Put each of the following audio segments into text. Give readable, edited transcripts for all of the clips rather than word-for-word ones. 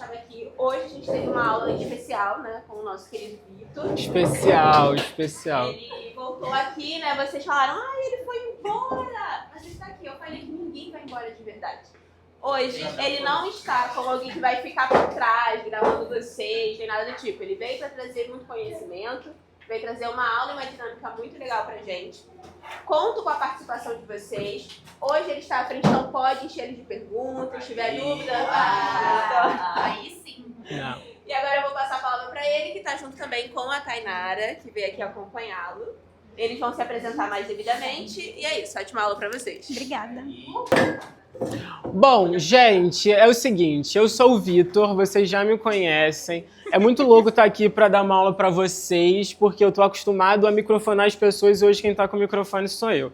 estava aqui. Hoje a gente teve uma aula especial, né, com o nosso querido Vitor. Especial. Ele voltou aqui, né? Vocês falaram, ele foi embora. Mas ele está aqui. Eu falei que ninguém vai embora de verdade. Hoje, ele não está como alguém que vai ficar por trás, gravando vocês, nem nada do tipo. Ele veio para trazer muito conhecimento, veio trazer uma aula e uma dinâmica muito legal pra gente. Conto com a participação de vocês. Hoje ele está à frente, então pode encher ele de perguntas, se tiver dúvida. Aí sim. Não. E agora eu vou passar a palavra para ele, que está junto também com a Tainara, que veio aqui acompanhá-lo. Eles vão se apresentar mais devidamente. E é isso, ótima aula para vocês. Obrigada. Bom, gente, é o seguinte, eu sou o Vitor, vocês já me conhecem. É muito louco estar aqui para dar uma aula para vocês, porque eu tô acostumado a microfonar as pessoas e hoje quem tá com o microfone sou eu.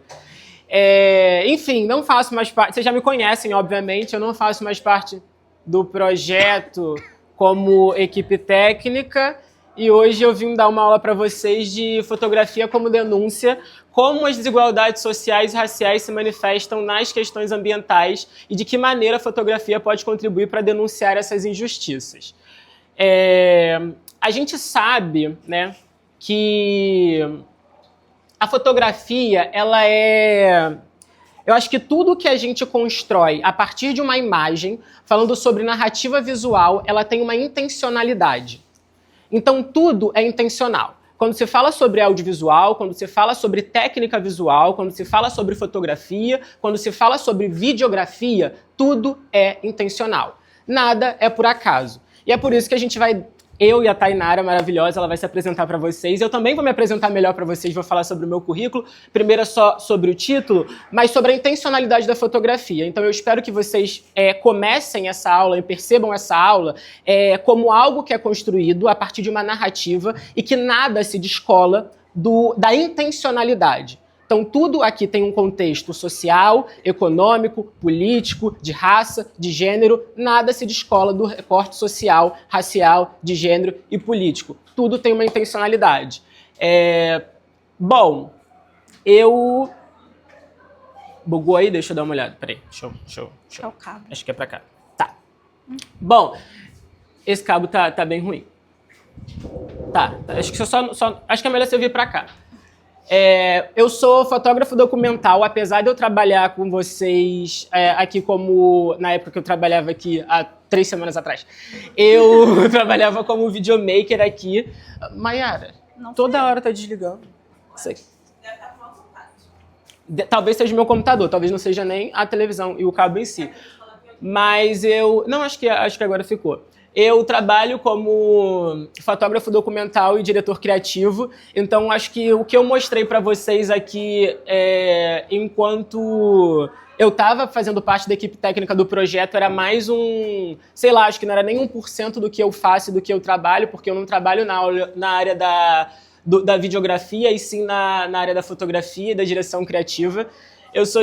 Enfim, não faço mais parte, vocês já me conhecem, obviamente, eu não faço mais parte do projeto como equipe técnica e hoje eu vim dar uma aula para vocês de fotografia como denúncia, como as desigualdades sociais e raciais se manifestam nas questões ambientais e de que maneira a fotografia pode contribuir para denunciar essas injustiças. A gente sabe, né, que a fotografia, ela é... Eu acho que tudo que a gente constrói a partir de uma imagem, falando sobre narrativa visual, ela tem uma intencionalidade. Então, tudo é intencional. Quando se fala sobre audiovisual, quando se fala sobre técnica visual, quando se fala sobre fotografia, quando se fala sobre videografia, tudo é intencional. Nada é por acaso. E é por isso que a gente vai... Eu e a Tainara, maravilhosa, ela vai se apresentar para vocês. Eu também vou me apresentar melhor para vocês, vou falar sobre o meu currículo. Primeiro é só sobre o título, mas sobre a intencionalidade da fotografia. Então eu espero que vocês comecem essa aula e percebam essa aula como algo que é construído a partir de uma narrativa e que nada se descola da intencionalidade. Então, tudo aqui tem um contexto social, econômico, político, de raça, de gênero. Nada se descola do recorte social, racial, de gênero e político. Tudo tem uma intencionalidade. Bom, eu... Bugou aí? Deixa eu dar uma olhada. Peraí, deixa eu. É o cabo. Acho que é pra cá. Tá. Bom, esse cabo tá bem ruim. Tá, acho que acho que é melhor você vir pra cá. Eu sou fotógrafo documental, apesar de eu trabalhar com vocês aqui como... Na época que eu trabalhava aqui, há 3 semanas atrás, eu trabalhava como videomaker aqui. Maiara, toda hora tá desligando. Sei. Deve estar com mau contato. Talvez seja o meu computador, talvez não seja nem a televisão e o cabo em si. Mas eu... Não, acho que agora ficou. Eu trabalho como fotógrafo documental e diretor criativo, então acho que o que eu mostrei para vocês aqui, enquanto eu estava fazendo parte da equipe técnica do projeto, era mais sei lá, acho que não era nem 1% do que eu faço e do que eu trabalho, porque eu não trabalho na área da videografia, e sim na área da fotografia e da direção criativa. Eu sou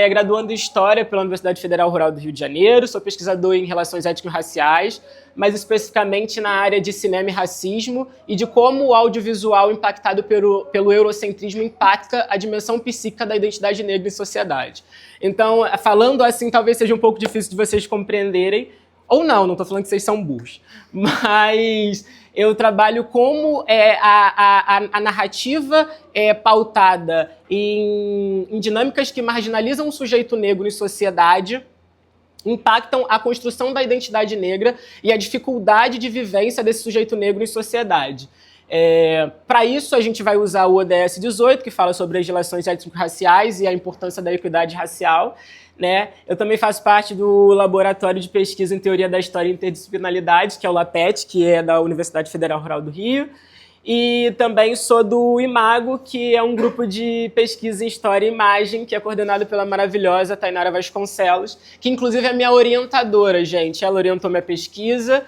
graduando em História pela Universidade Federal Rural do Rio de Janeiro, sou pesquisador em relações étnico-raciais, mas especificamente na área de cinema e racismo e de como o audiovisual impactado pelo eurocentrismo impacta a dimensão psíquica da identidade negra em sociedade. Então, falando assim, talvez seja um pouco difícil de vocês compreenderem, ou não estou falando que vocês são burros, mas... Eu trabalho como a narrativa pautada em dinâmicas que marginalizam o sujeito negro em sociedade, impactam a construção da identidade negra e a dificuldade de vivência desse sujeito negro em sociedade. Para isso, a gente vai usar o ODS 18, que fala sobre as relações étnico-raciais e a importância da equidade racial. Né? Eu também faço parte do Laboratório de Pesquisa em Teoria da História e Interdisciplinaridade, que é o LAPET, que é da Universidade Federal Rural do Rio. E também sou do Imago, que é um grupo de pesquisa em História e Imagem, que é coordenado pela maravilhosa Tainara Vasconcelos, que inclusive é minha orientadora, gente. Ela orientou minha pesquisa.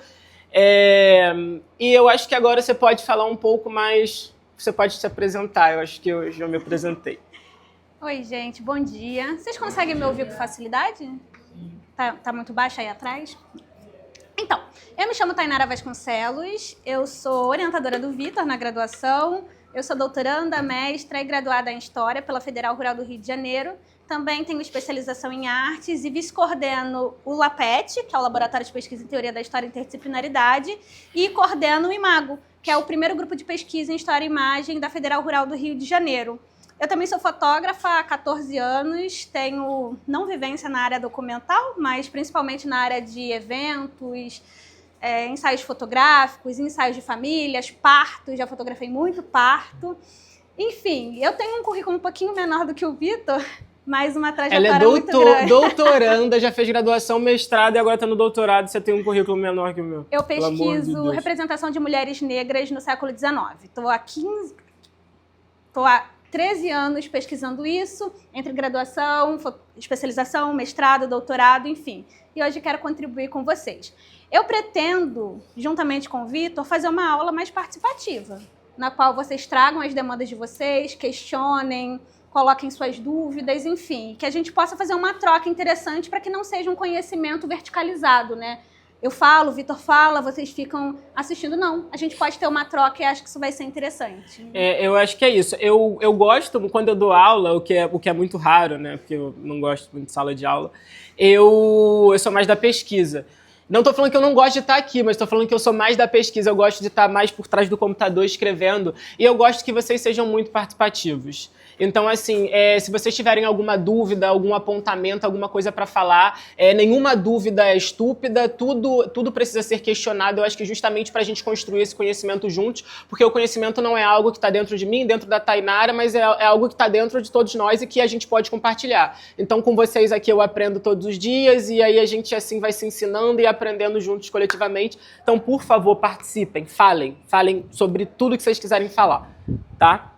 E eu acho que agora você pode falar um pouco mais, você pode se apresentar, eu acho que eu já me apresentei. Oi, gente, bom dia. Vocês conseguem me ouvir com facilidade? Tá muito baixo aí atrás? Então, eu me chamo Tainara Vasconcelos, eu sou orientadora do Vitor na graduação, Eu sou doutoranda, mestra e graduada em História pela Federal Rural do Rio de Janeiro. Também tenho especialização em artes e vice-coordeno o LAPET, que é o Laboratório de Pesquisa em Teoria da História e Interdisciplinaridade, e coordeno o IMAGO, que é o primeiro grupo de pesquisa em História e Imagem da Federal Rural do Rio de Janeiro. Eu também sou fotógrafa há 14 anos, tenho não vivência na área documental, mas principalmente na área de eventos, ensaios fotográficos, ensaios de famílias, partos, já fotografei muito parto. Enfim, eu tenho um currículo um pouquinho menor do que o Vitor, mas uma trajetória Ela é muito grande. doutoranda, já fez graduação, mestrado e agora está no doutorado. Você tem um currículo menor que o meu. Eu Pelo amor de pesquiso Deus. representação de mulheres negras no século XIX. Estou há 13 anos pesquisando isso, entre graduação, especialização, mestrado, doutorado, enfim. E hoje quero contribuir com vocês. Eu pretendo, juntamente com o Vitor, fazer uma aula mais participativa, na qual vocês tragam as demandas de vocês, questionem, coloquem suas dúvidas, enfim, que a gente possa fazer uma troca interessante para que não seja um conhecimento verticalizado, né? Eu falo, o Vitor fala, vocês ficam assistindo. Não, a gente pode ter uma troca e acho que isso vai ser interessante. Eu acho que é isso. Eu gosto, quando eu dou aula, o que é muito raro, né? Porque eu não gosto muito de sala de aula, eu sou mais da pesquisa. Não estou falando que eu não gosto de estar aqui, mas estou falando que eu sou mais da pesquisa. Eu gosto de estar mais por trás do computador escrevendo. E eu gosto que vocês sejam muito participativos. Então, assim, se vocês tiverem alguma dúvida, algum apontamento, alguma coisa para falar, nenhuma dúvida é estúpida, tudo precisa ser questionado. Eu acho que justamente para a gente construir esse conhecimento juntos, porque o conhecimento não é algo que está dentro de mim, dentro da Tainara, mas é algo que está dentro de todos nós e que a gente pode compartilhar. Então, com vocês aqui eu aprendo todos os dias e aí a gente assim vai se ensinando e aprendendo juntos coletivamente. Então, por favor, participem, falem sobre tudo que vocês quiserem falar, tá?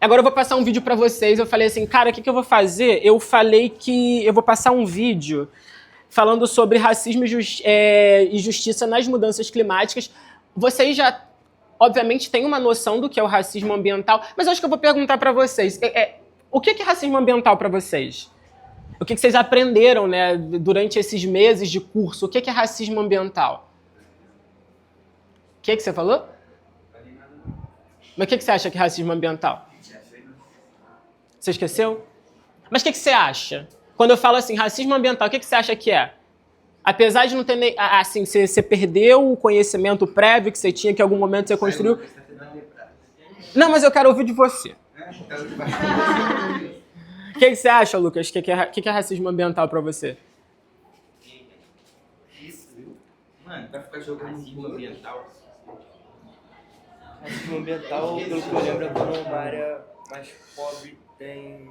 Agora eu vou passar um vídeo para vocês. Eu falei assim, cara, o que eu vou fazer? Eu falei que eu vou passar um vídeo falando sobre racismo e justiça nas mudanças climáticas. Vocês já, obviamente, têm uma noção do que é o racismo ambiental, mas eu acho que eu vou perguntar para vocês. O que é racismo ambiental para vocês? O que vocês aprenderam, né, durante esses meses de curso? O que é racismo ambiental? O que você falou? Mas o que você acha que é racismo ambiental? Você esqueceu? Mas o que você acha? Quando eu falo assim, racismo ambiental, o que você acha que é? Apesar de não ter... Assim, você perdeu o conhecimento prévio que você tinha, que em algum momento você construiu... Não, mas eu quero ouvir de você. O que você acha, Lucas? O que é racismo ambiental pra você? Mano, vai ficar jogando racismo ambiental. Racismo ambiental, pelo que eu lembro, é quando uma área mais pobre tem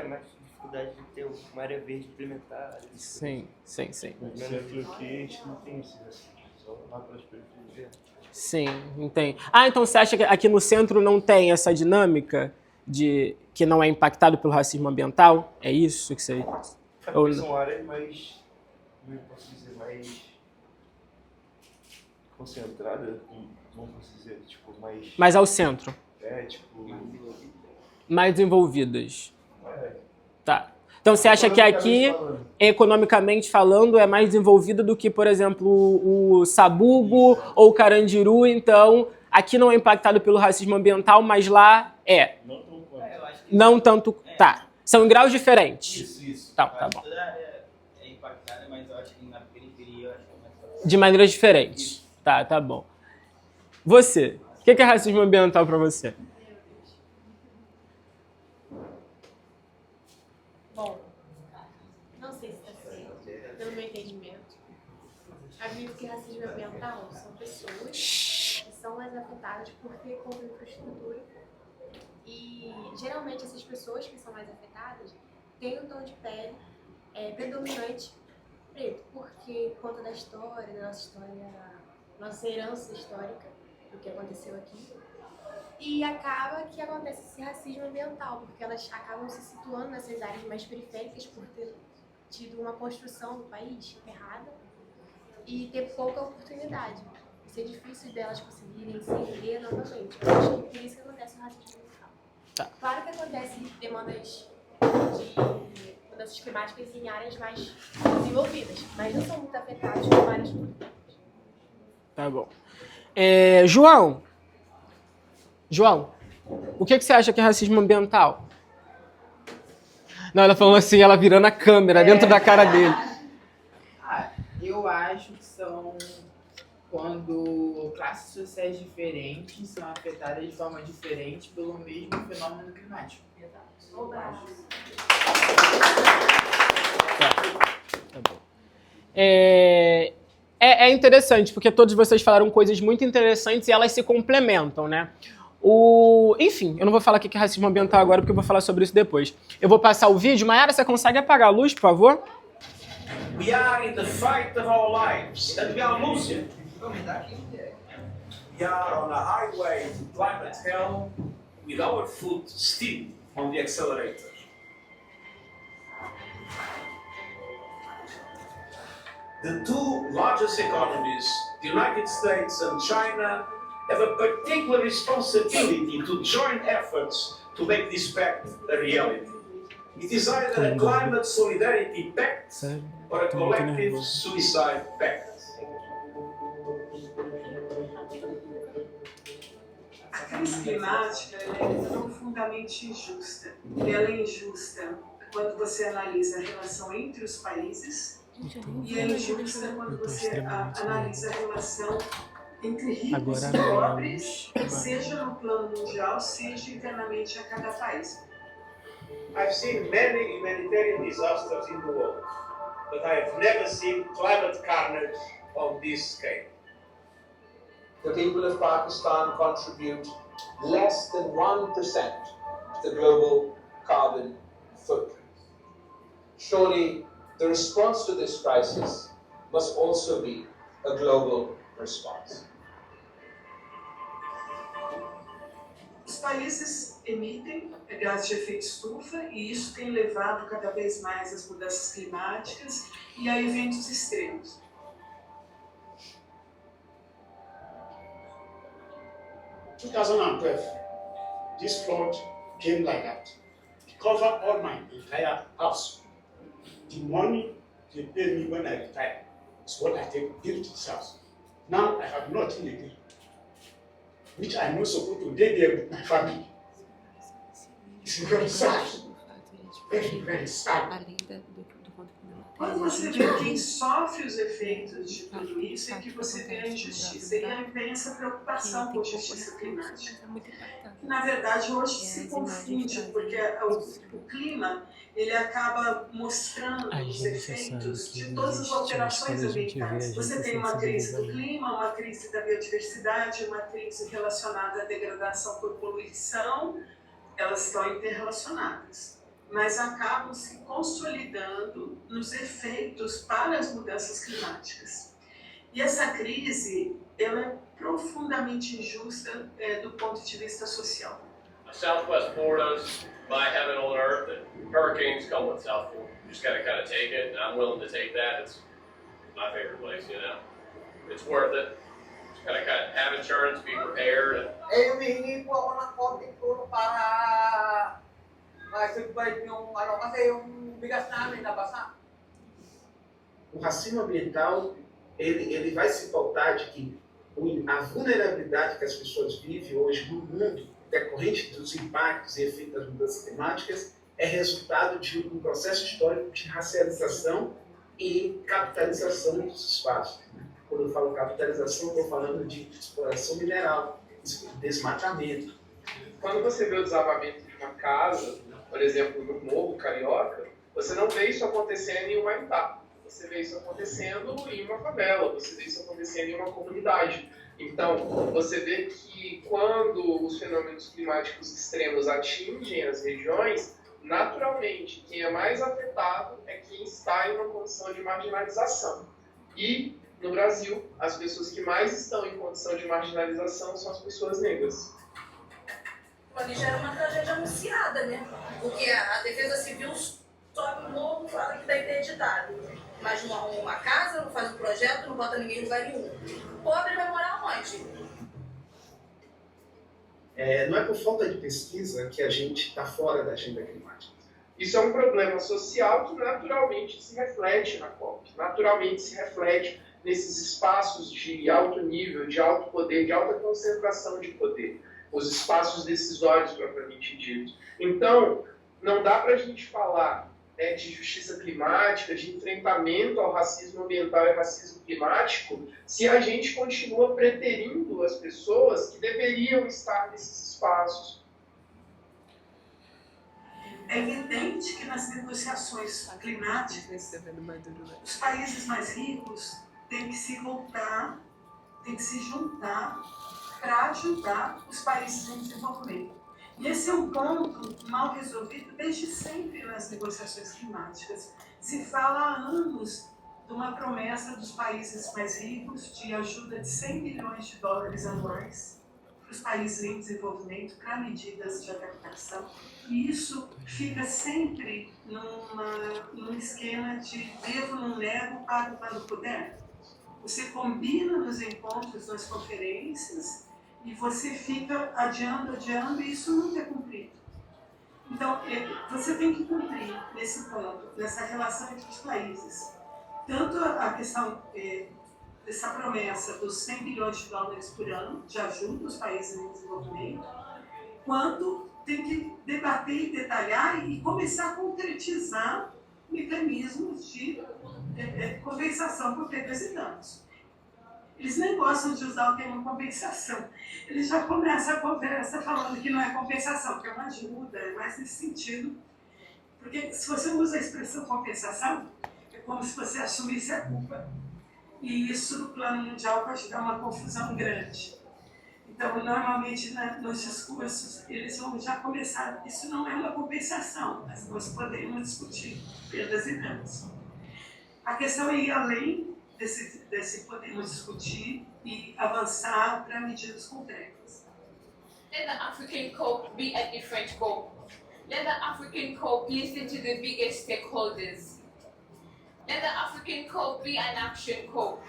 mais dificuldade de ter uma área verde implementada. Sim. Menos nutrientes, não tem esse racismo, só lá para as periferias. Sim, entendi. Então você acha que aqui no centro não tem essa dinâmica de que não é impactado pelo racismo ambiental? É isso que você... São áreas mais, como eu posso dizer, mais concentradas, como posso dizer, tipo, mais ao centro. Tipo... Mais desenvolvidas. Tá. Então você acha que aqui, economicamente falando, é mais desenvolvido do que, por exemplo, o sabugo ou o carandiru, então aqui não é impactado pelo racismo ambiental, mas lá é. Não tanto. Tá. São em graus diferentes. Isso. Tá bom. Toda área é impactada, mas eu acho que na periferia eu acho que é mais fácil. De maneiras diferentes. Tá bom. Você, o que é racismo ambiental pra você? Bom, não sei se está certo, pelo meu entendimento. Acredito que racismo ambiental são pessoas que são mais afetadas por ter pouca infraestrutura. E geralmente essas pessoas que são mais afetadas têm um tom de pele predominante preto, porque por conta da história, nossa herança histórica, do que aconteceu aqui. E acaba que acontece esse racismo ambiental, porque elas acabam se situando nessas áreas mais periféricas por ter tido uma construção do país errada e ter pouca oportunidade. Isso é difícil delas conseguirem se erguer novamente. Eu acho que por isso que acontece o racismo ambiental. Tá. Claro que acontece demandas de mudanças climáticas em áreas mais desenvolvidas, mas não são muito afetadas por várias coisas. Tá bom. João, o que você acha que é racismo ambiental? Não, ela falou assim, ela virando a câmera dentro da cara dele. Eu acho que são quando classes sociais diferentes são afetadas de forma diferente pelo mesmo fenômeno climático. Tá bom. É interessante, porque todos vocês falaram coisas muito interessantes e elas se complementam, né? Enfim, eu não vou falar o que é racismo ambiental agora, porque eu vou falar sobre isso depois. Eu vou passar o vídeo. Mayara, você consegue apagar a luz, por favor? We are in the fight of our lives, and we are losing. We are on a highway to climate hell with our foot still on the accelerator. The two largest economies, the United States and China, have a particular responsibility to join efforts to make this pact a reality. It is either a climate solidarity pact or a collective suicide pact. A crise climática é profundamente injusta. Ela é injusta quando você analisa a relação entre os países e é injusta quando você analisa a relação entre ricos e pobres, seja no plano mundial, seja internamente a cada país. I've seen many humanitarian disasters in the world, but I have never seen climate carnage on this scale. The people of Pakistan contribute less than 1% to the global carbon footprint. Surely, the response to this crisis must also be a global response. Os países emitem gases de efeito estufa e isso tem levado cada vez mais às mudanças climáticas e a eventos extremos. In 2012, this flood came like that. It covered all my entire house. The money they paid me when I retired is what I take to build this house. Now I have nothing again, which I'm not supposed to live there with my family. It's very sad. Very, very sad. Quando você vê quem sofre os efeitos de tudo isso, é que você vê a injustiça. E aí vem essa preocupação com a justiça climática. Na verdade, hoje se confunde, porque o clima ele acaba mostrando os efeitos de todas as alterações ambientais. Você tem uma crise do clima, uma crise da biodiversidade, uma crise relacionada à degradação por poluição, elas estão interrelacionadas, mas acabam se consolidando nos efeitos para as mudanças climáticas. E essa crise, ela é profundamente injusta do ponto de vista social. Southwest Florida's my heaven on earth, and hurricanes come with South Florida. You just gotta kind of take it, and I'm willing to take that. It's my favorite place, you know. It's worth it. Just gotta kind of have insurance, be prepared. Humihingi po ako ng konting tulong para ma-survive yung kasi yung bigas namin nabasa. O racismo ambiental, ele vai se pautar de que a vulnerabilidade que as pessoas vivem hoje no mundo, decorrente dos impactos e efeitos das mudanças climáticas, é resultado de um processo histórico de racialização e capitalização dos espaços. Quando eu falo capitalização, eu estou falando de exploração mineral, desmatamento. Quando você vê o desabamento de uma casa, por exemplo, no Morro Carioca, você não vê isso acontecendo em uma etapa. Você vê isso acontecendo em uma favela, você vê isso acontecendo em uma comunidade. Então, você vê que quando os fenômenos climáticos extremos atingem as regiões, naturalmente, quem é mais afetado é quem está em uma condição de marginalização. E, no Brasil, as pessoas que mais estão em condição de marginalização são as pessoas negras. Ali já era uma tragédia anunciada, né? Porque a Defesa Civil sobe o morro e fala que está interditado. Mas não arruma uma casa, não faz um projeto, não bota ninguém em lugar nenhum. O pobre vai morar onde? Não é por falta de pesquisa que a gente está fora da agenda climática. Isso é um problema social que naturalmente se reflete na COP, naturalmente se reflete nesses espaços de alto nível, de alto poder, de alta concentração de poder, os espaços decisórios propriamente dito. Então, não dá para a gente falar de justiça climática, de enfrentamento ao racismo ambiental e racismo climático, se a gente continua preterindo as pessoas que deveriam estar nesses espaços. É evidente que nas negociações climáticas, os países mais ricos têm que se voltar, têm que se juntar para ajudar os países em desenvolvimento. E esse é um ponto mal resolvido desde sempre nas negociações climáticas. Se fala há anos de uma promessa dos países mais ricos de ajuda de 100 bilhões de dólares anuais para os países em desenvolvimento para medidas de adaptação. E isso fica sempre num esquema de devo, não nego, pago quando puder. Você combina nos encontros, nas conferências, e você fica adiando, e isso nunca é cumprido. Então, você tem que cumprir nesse ponto, nessa relação entre os países. Tanto a questão dessa promessa dos 100 bilhões de dólares por ano de ajuda aos países em desenvolvimento, quanto tem que debater e detalhar e começar a concretizar mecanismos de compensação por perdas e danos. Eles nem gostam de usar o termo compensação. Eles já começam a conversa falando que não é compensação, que é uma ajuda, é mais nesse sentido. Porque se você usa a expressão compensação, é como se você assumisse a culpa. E isso, no plano mundial, pode dar uma confusão grande. Então, normalmente, nos discursos, eles vão já começar, isso não é uma compensação, mas nós podemos discutir perdas e danos. A questão é ir além desse podemos discutir e avançar para medidas concretas. Let the African COP be a different COP. Let the African COP listen to the biggest stakeholders. Let the African COP be an action COP.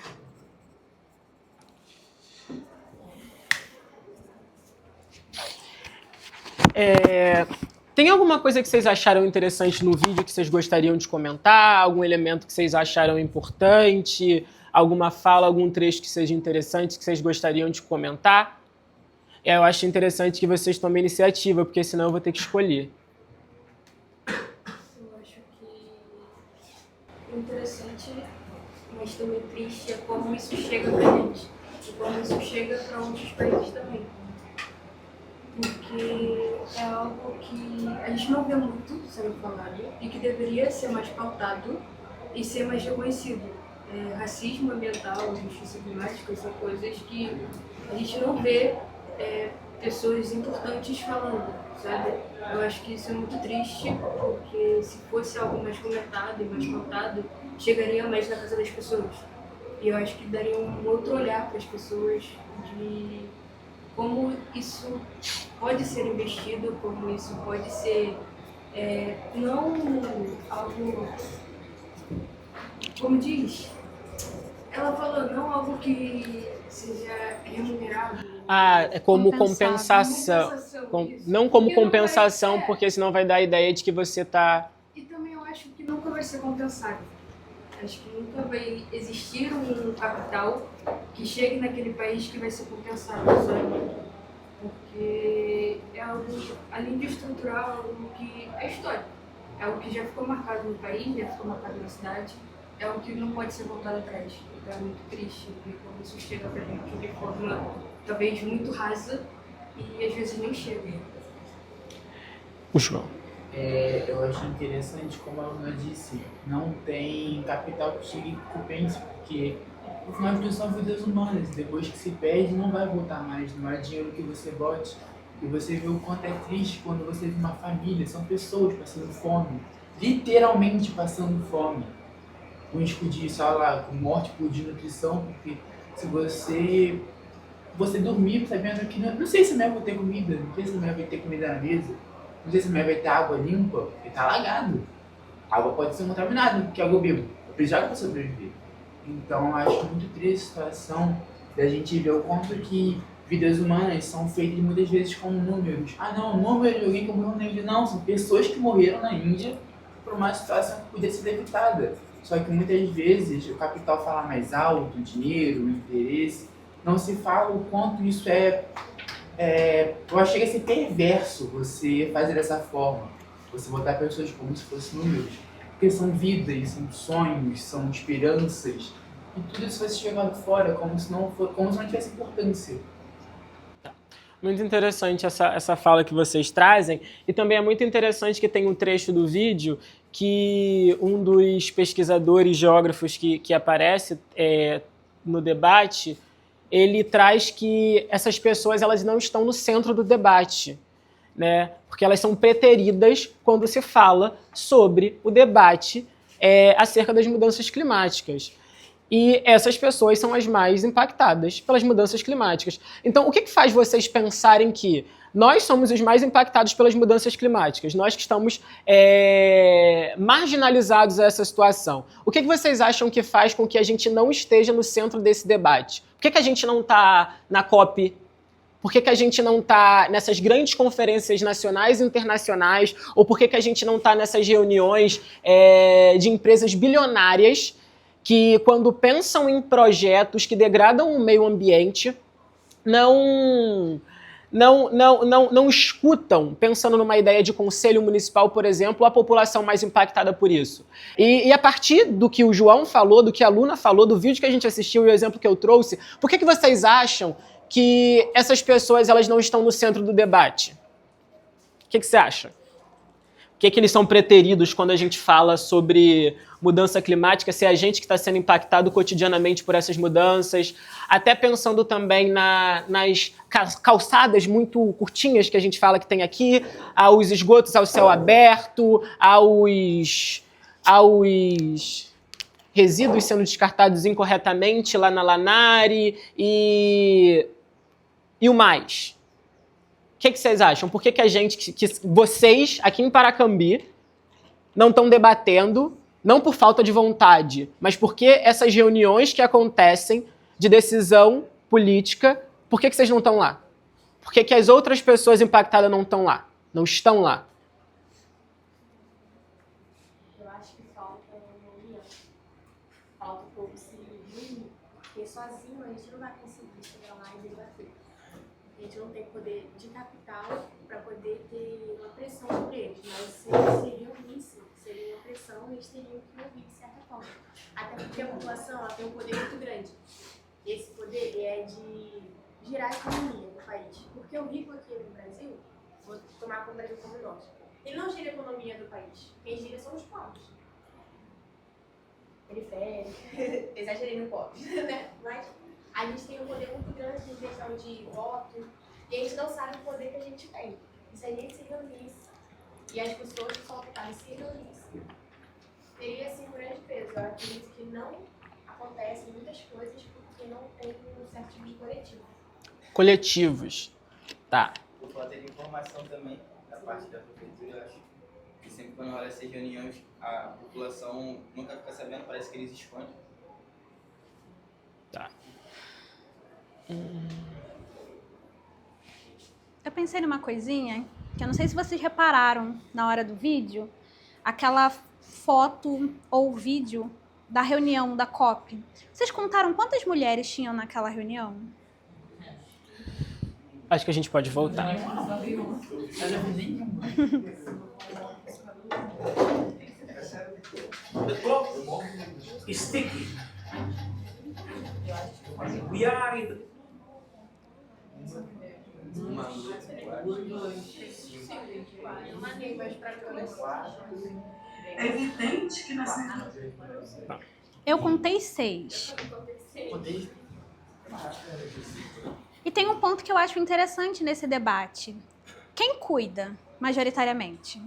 Tem alguma coisa que vocês acharam interessante no vídeo que vocês gostariam de comentar? Algum elemento que vocês acharam importante? Alguma fala, algum trecho que seja interessante que vocês gostariam de comentar? Eu acho interessante que vocês tomem iniciativa, porque senão eu vou ter que escolher. Eu acho que interessante, mas também triste, é como isso chega pra gente. E como isso chega para outros países também. Porque é algo que a gente não vê muito sendo falado e que deveria ser mais pautado e ser mais reconhecido. Racismo ambiental, justiça climática são coisas que a gente não vê pessoas importantes falando, sabe? Eu acho que isso é muito triste, porque se fosse algo mais comentado e mais pautado, chegaria mais na casa das pessoas. E eu acho que daria um outro olhar para as pessoas de como isso pode ser investido, como isso pode ser não algo, como diz, ela falou, não algo que seja remunerado. É como compensação. Não como compensação, porque senão vai dar a ideia de que você está... E também eu acho que nunca vai ser compensado. Acho que nunca vai existir um capital que chegue naquele país que vai ser compensado, sabe? Porque é algo, além de estrutural, algo que é histórico. É algo que já ficou marcado no país, já ficou marcado na cidade. É algo que não pode ser voltado atrás. Então é muito triste ver como isso chega pra gente de forma, talvez, muito rasa e às vezes nem chega. O João. Eu acho interessante, como a Luna disse, não tem capital que chegue e compense, porque no final de tudo são vidas humanas, depois que se perde não vai voltar mais, não é dinheiro que você bote. E você vê o quanto é triste quando você vê uma família, são pessoas passando fome, literalmente passando fome. Um risco de, sei lá, com morte por desnutrição, porque se você dormir sabendo que não sei se amanhã vai ter comida, não sei se amanhã vai ter comida na mesa, não sei se amanhã vai ter água limpa, porque tá alagado. A água pode ser contaminada, porque água eu bebo, eu preciso de água para sobreviver. Então acho muito triste a situação da gente ver o quanto que vidas humanas são feitas muitas vezes como números. Ah não, número de alguém que morreu na Índia. Não, são pessoas que morreram na Índia por uma situação que podia ser evitada. Só que muitas vezes o capital fala mais alto, o dinheiro, o interesse, não se fala o quanto isso eu acho que chega a ser perverso você fazer dessa forma, você botar pessoas como se fossem números, porque são vidas, são sonhos, são esperanças, e tudo isso vai ser jogado fora como se não tivesse importância. Muito interessante essa fala que vocês trazem, e também é muito interessante que tem um trecho do vídeo que um dos pesquisadores, geógrafos que aparece no debate, ele traz que essas pessoas elas não estão no centro do debate, né? Porque elas são preteridas quando se fala sobre o debate acerca das mudanças climáticas. E essas pessoas são as mais impactadas pelas mudanças climáticas. Então, o que faz vocês pensarem que nós somos os mais impactados pelas mudanças climáticas? Nós que estamos marginalizados a essa situação. O que vocês acham que faz com que a gente não esteja no centro desse debate? Por que a gente não está na COP? Por que a gente não está nessas grandes conferências nacionais e internacionais? Ou por que a gente não está nessas reuniões de empresas bilionárias que, quando pensam em projetos que degradam o meio ambiente, não escutam, pensando numa ideia de conselho municipal, por exemplo, a população mais impactada por isso. E a partir do que o João falou, do que a Luna falou, do vídeo que a gente assistiu e o exemplo que eu trouxe, por que vocês acham que essas pessoas elas não estão no centro do debate? O que você acha? Por que eles são preteridos quando a gente fala sobre mudança climática, se é a gente que está sendo impactado cotidianamente por essas mudanças, até pensando também nas calçadas muito curtinhas que a gente fala que tem aqui, aos esgotos ao céu aberto, aos resíduos sendo descartados incorretamente lá na Lanare e o mais. O que vocês acham? Por que vocês, aqui em Paracambi, não estão debatendo, não por falta de vontade, mas porque essas reuniões que acontecem de decisão política, por que vocês não estão lá? Por que as outras pessoas impactadas não estão lá? Não estão lá? Eu acho que falta uma união. Falta o povo se unir, porque sozinho a gente não vai conseguir chegar lá e debater. A gente não tem poder de capital para poder ter uma pressão sobre eles, mas se eles se reunissem, seria uma pressão e eles teriam que ouvir de certa forma. Até porque a população ela tem um poder muito grande. Esse poder é de girar a economia do país. Porque o rico aqui no Brasil, vou tomar como Brasil como nós, ele não gira a economia do país. Quem gira são os pobres. Periféricos, exagerei no pobre, né? Mas a gente tem um poder muito grande em questão de voto e a gente não sabe o poder que a gente tem. E se a gente se reunisse e as pessoas que são afetadas se reunissem, teria assim um grande peso. Eu acredito que não acontece muitas coisas porque não tem um certo tipo de coletivo. Coletivos. Tá. Por falta de informação também, da parte da prefeitura, eu acho que sempre quando rola essas reuniões, a população nunca fica sabendo, parece que eles escondem. Tá. Eu pensei numa coisinha que eu não sei se vocês repararam na hora do vídeo, aquela foto ou vídeo da reunião da COP. Vocês contaram quantas mulheres tinham naquela reunião? Acho que a gente pode voltar. The clock is ticking. We are in the... É evidente que nessa... Eu contei 6. E tem um ponto que eu acho interessante nesse debate. Quem cuida, majoritariamente?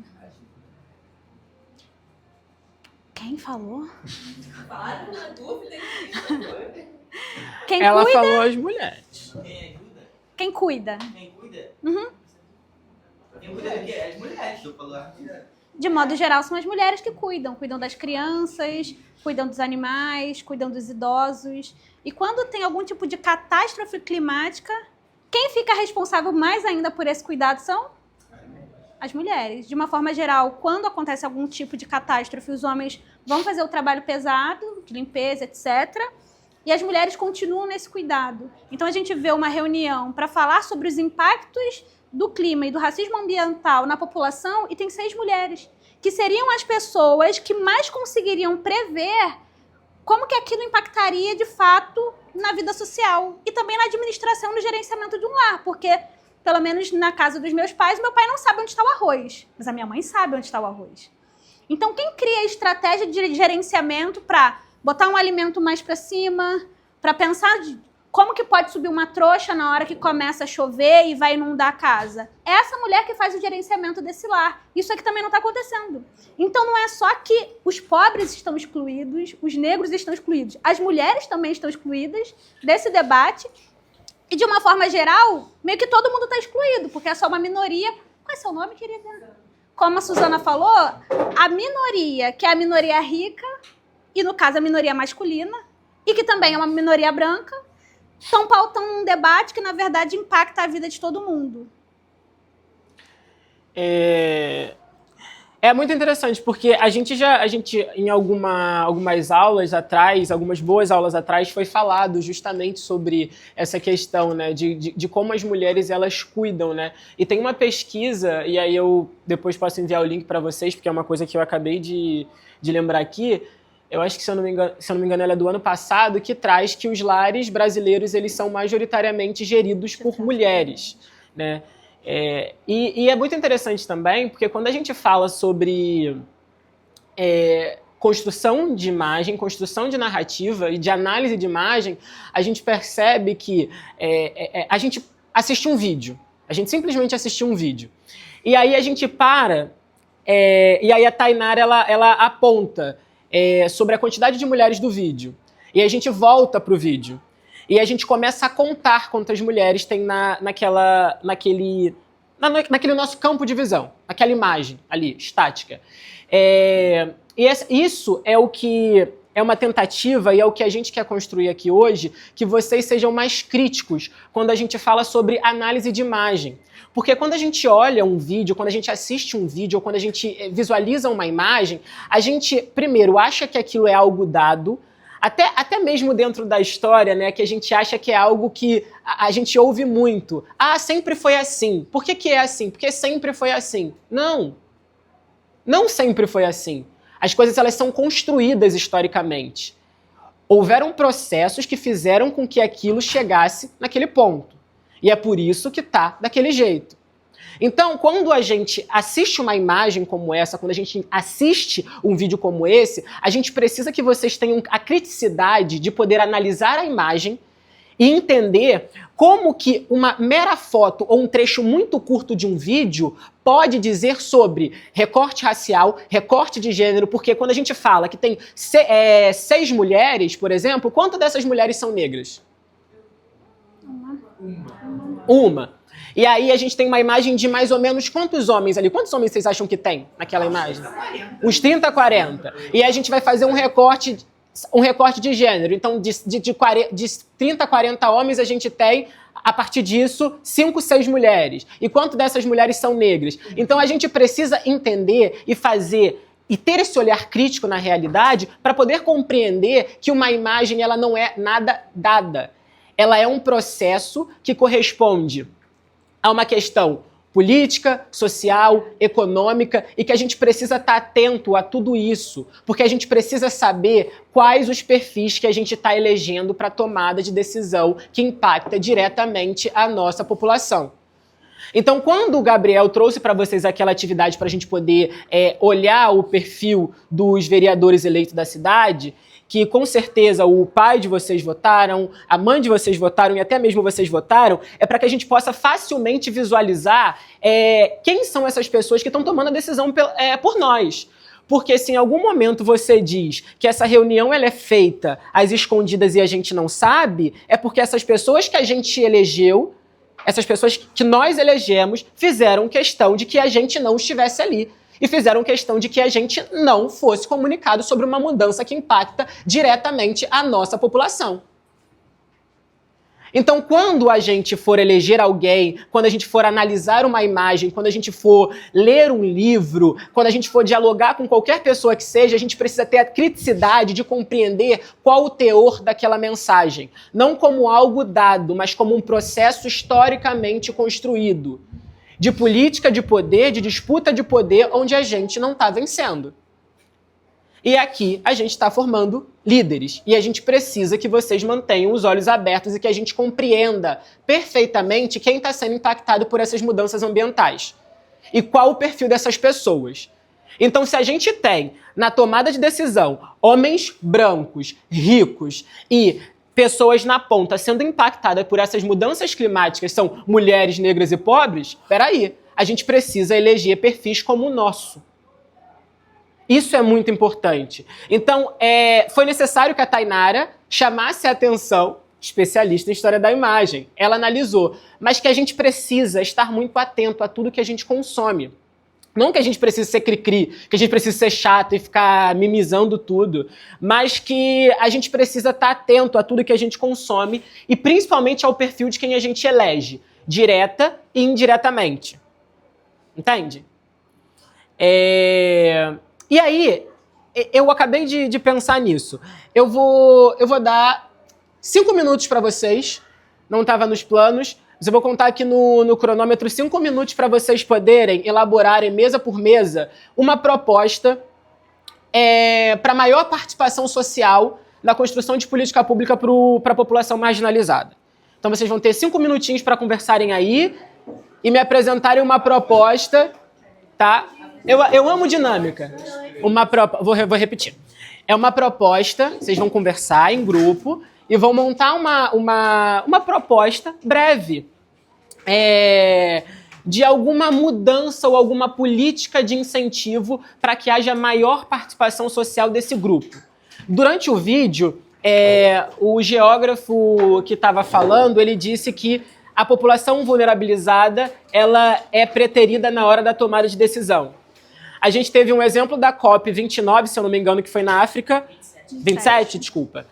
Quem falou? Claro, na dúvida. Quem Ela cuida? falou as mulheres. Quem cuida? Quem cuida? Uhum. Quem cuida do quê? As mulheres. De modo geral, são as mulheres que cuidam. Cuidam das crianças, cuidam dos animais, cuidam dos idosos. E quando tem algum tipo de catástrofe climática, quem fica responsável mais ainda por esse cuidado são as mulheres. De uma forma geral, quando acontece algum tipo de catástrofe, os homens vão fazer o trabalho pesado, de limpeza, etc., e as mulheres continuam nesse cuidado. Então a gente vê uma reunião para falar sobre os impactos do clima e do racismo ambiental na população e tem 6 mulheres, que seriam as pessoas que mais conseguiriam prever como que aquilo impactaria de fato na vida social e também na administração, no gerenciamento de um lar, porque, pelo menos na casa dos meus pais, meu pai não sabe onde está o arroz, mas a minha mãe sabe onde está o arroz. Então quem cria a estratégia de gerenciamento para botar um alimento mais para cima, para pensar como que pode subir uma trouxa na hora que começa a chover e vai inundar a casa? É essa mulher que faz o gerenciamento desse lar. Isso aqui também não está acontecendo. Então não é só que os pobres estão excluídos, os negros estão excluídos, as mulheres também estão excluídas desse debate e, de uma forma geral, meio que todo mundo está excluído, porque é só uma minoria. Qual é seu nome, querida? Como a Suzana falou, a minoria, que é a minoria rica, e no caso a minoria masculina, e que também é uma minoria branca, estão pautando um debate que, na verdade, impacta a vida de todo mundo. É muito interessante, porque a gente em algumas aulas atrás, algumas boas aulas atrás, foi falado justamente sobre essa questão, né, de como as mulheres, elas cuidam, né? E tem uma pesquisa, e aí eu depois posso enviar o link para vocês, porque é uma coisa que eu acabei de lembrar aqui. Eu acho que, se eu não me engano, ela é do ano passado, que traz que os lares brasileiros, eles são majoritariamente geridos por mulheres, né? E é muito interessante também, porque quando a gente fala sobre construção de imagem, construção de narrativa e de análise de imagem, a gente percebe que a gente assiste um vídeo. A gente simplesmente assistiu um vídeo. E aí a gente para, e aí a Tainara, ela aponta sobre a quantidade de mulheres do vídeo. E a gente volta pro vídeo. E a gente começa a contar quantas mulheres tem naquele nosso campo de visão, naquela imagem ali, estática. Isso é o que é uma tentativa e é o que a gente quer construir aqui hoje, que vocês sejam mais críticos quando a gente fala sobre análise de imagem. Porque quando a gente olha um vídeo, quando a gente assiste um vídeo, ou quando a gente visualiza uma imagem, a gente, primeiro, acha que aquilo é algo dado, até mesmo dentro da história, né, que a gente acha que é algo que a gente ouve muito. Ah, sempre foi assim. Por que é assim? Porque sempre foi assim. Não. Não sempre foi assim. As coisas, elas são construídas historicamente. Houveram processos que fizeram com que aquilo chegasse naquele ponto. E é por isso que tá daquele jeito. Então, quando a gente assiste uma imagem como essa, quando a gente assiste um vídeo como esse, a gente precisa que vocês tenham a criticidade de poder analisar a imagem e entender como que uma mera foto ou um trecho muito curto de um vídeo pode dizer sobre recorte racial, recorte de gênero, porque quando a gente fala que tem 6 mulheres, por exemplo, quantas dessas mulheres são negras? Uma. E aí a gente tem uma imagem de mais ou menos quantos homens ali? Quantos homens vocês acham que tem naquela imagem? Uns 30, 40. E aí a gente vai fazer um recorte de gênero. Então, de 30, 40 homens, a gente tem, a partir disso, 5, 6 mulheres. E quanto dessas mulheres são negras? Então, a gente precisa entender e fazer e ter esse olhar crítico na realidade para poder compreender que uma imagem, ela não é nada dada. Ela é um processo que corresponde a uma questão política, social, econômica, e que a gente precisa estar atento a tudo isso, porque a gente precisa saber quais os perfis que a gente está elegendo para tomada de decisão que impacta diretamente a nossa população. Então, quando o Gabriel trouxe para vocês aquela atividade para a gente poder olhar o perfil dos vereadores eleitos da cidade, que com certeza o pai de vocês votaram, a mãe de vocês votaram e até mesmo vocês votaram, é para que a gente possa facilmente visualizar quem são essas pessoas que estão tomando a decisão por nós. Porque se em algum momento você diz que essa reunião ela é feita às escondidas e a gente não sabe, é porque essas pessoas que a gente elegeu, essas pessoas que nós elegemos, fizeram questão de que a gente não estivesse ali. E fizeram questão de que a gente não fosse comunicado sobre uma mudança que impacta diretamente a nossa população. Então, quando a gente for eleger alguém, quando a gente for analisar uma imagem, quando a gente for ler um livro, quando a gente for dialogar com qualquer pessoa que seja, a gente precisa ter a criticidade de compreender qual o teor daquela mensagem. Não como algo dado, mas como um processo historicamente construído. De política de poder, de disputa de poder, onde a gente não está vencendo. E aqui a gente está formando líderes. E a gente precisa que vocês mantenham os olhos abertos e que a gente compreenda perfeitamente quem está sendo impactado por essas mudanças ambientais. E qual o perfil dessas pessoas. Então, se a gente tem, na tomada de decisão, homens brancos, ricos e pessoas na ponta sendo impactadas por essas mudanças climáticas, são mulheres, negras e pobres, peraí, a gente precisa eleger perfis como o nosso. Isso é muito importante. Então, foi necessário que a Tainara chamasse a atenção, especialista em história da imagem. Ela analisou, mas que a gente precisa estar muito atento a tudo que a gente consome. Não que a gente precise ser cri-cri, que a gente precise ser chato e ficar mimizando tudo, mas que a gente precisa estar atento a tudo que a gente consome e principalmente ao perfil de quem a gente elege, direta e indiretamente. Entende? E aí, eu acabei de pensar nisso. Eu vou dar 5 minutos para vocês, não estava nos planos, mas eu vou contar aqui no cronômetro 5 minutos para vocês poderem elaborarem mesa por mesa uma proposta para maior participação social na construção de política pública para a população marginalizada. Então vocês vão ter 5 minutinhos para conversarem aí e me apresentarem uma proposta, tá? Eu amo dinâmica. Vou repetir. É uma proposta, vocês vão conversar em grupo e vão montar uma proposta breve de alguma mudança ou alguma política de incentivo para que haja maior participação social desse grupo. Durante o vídeo, o geógrafo que estava falando, ele disse que a população vulnerabilizada ela é preterida na hora da tomada de decisão. A gente teve um exemplo da COP29, se eu não me engano, que foi na África. 27, desculpa.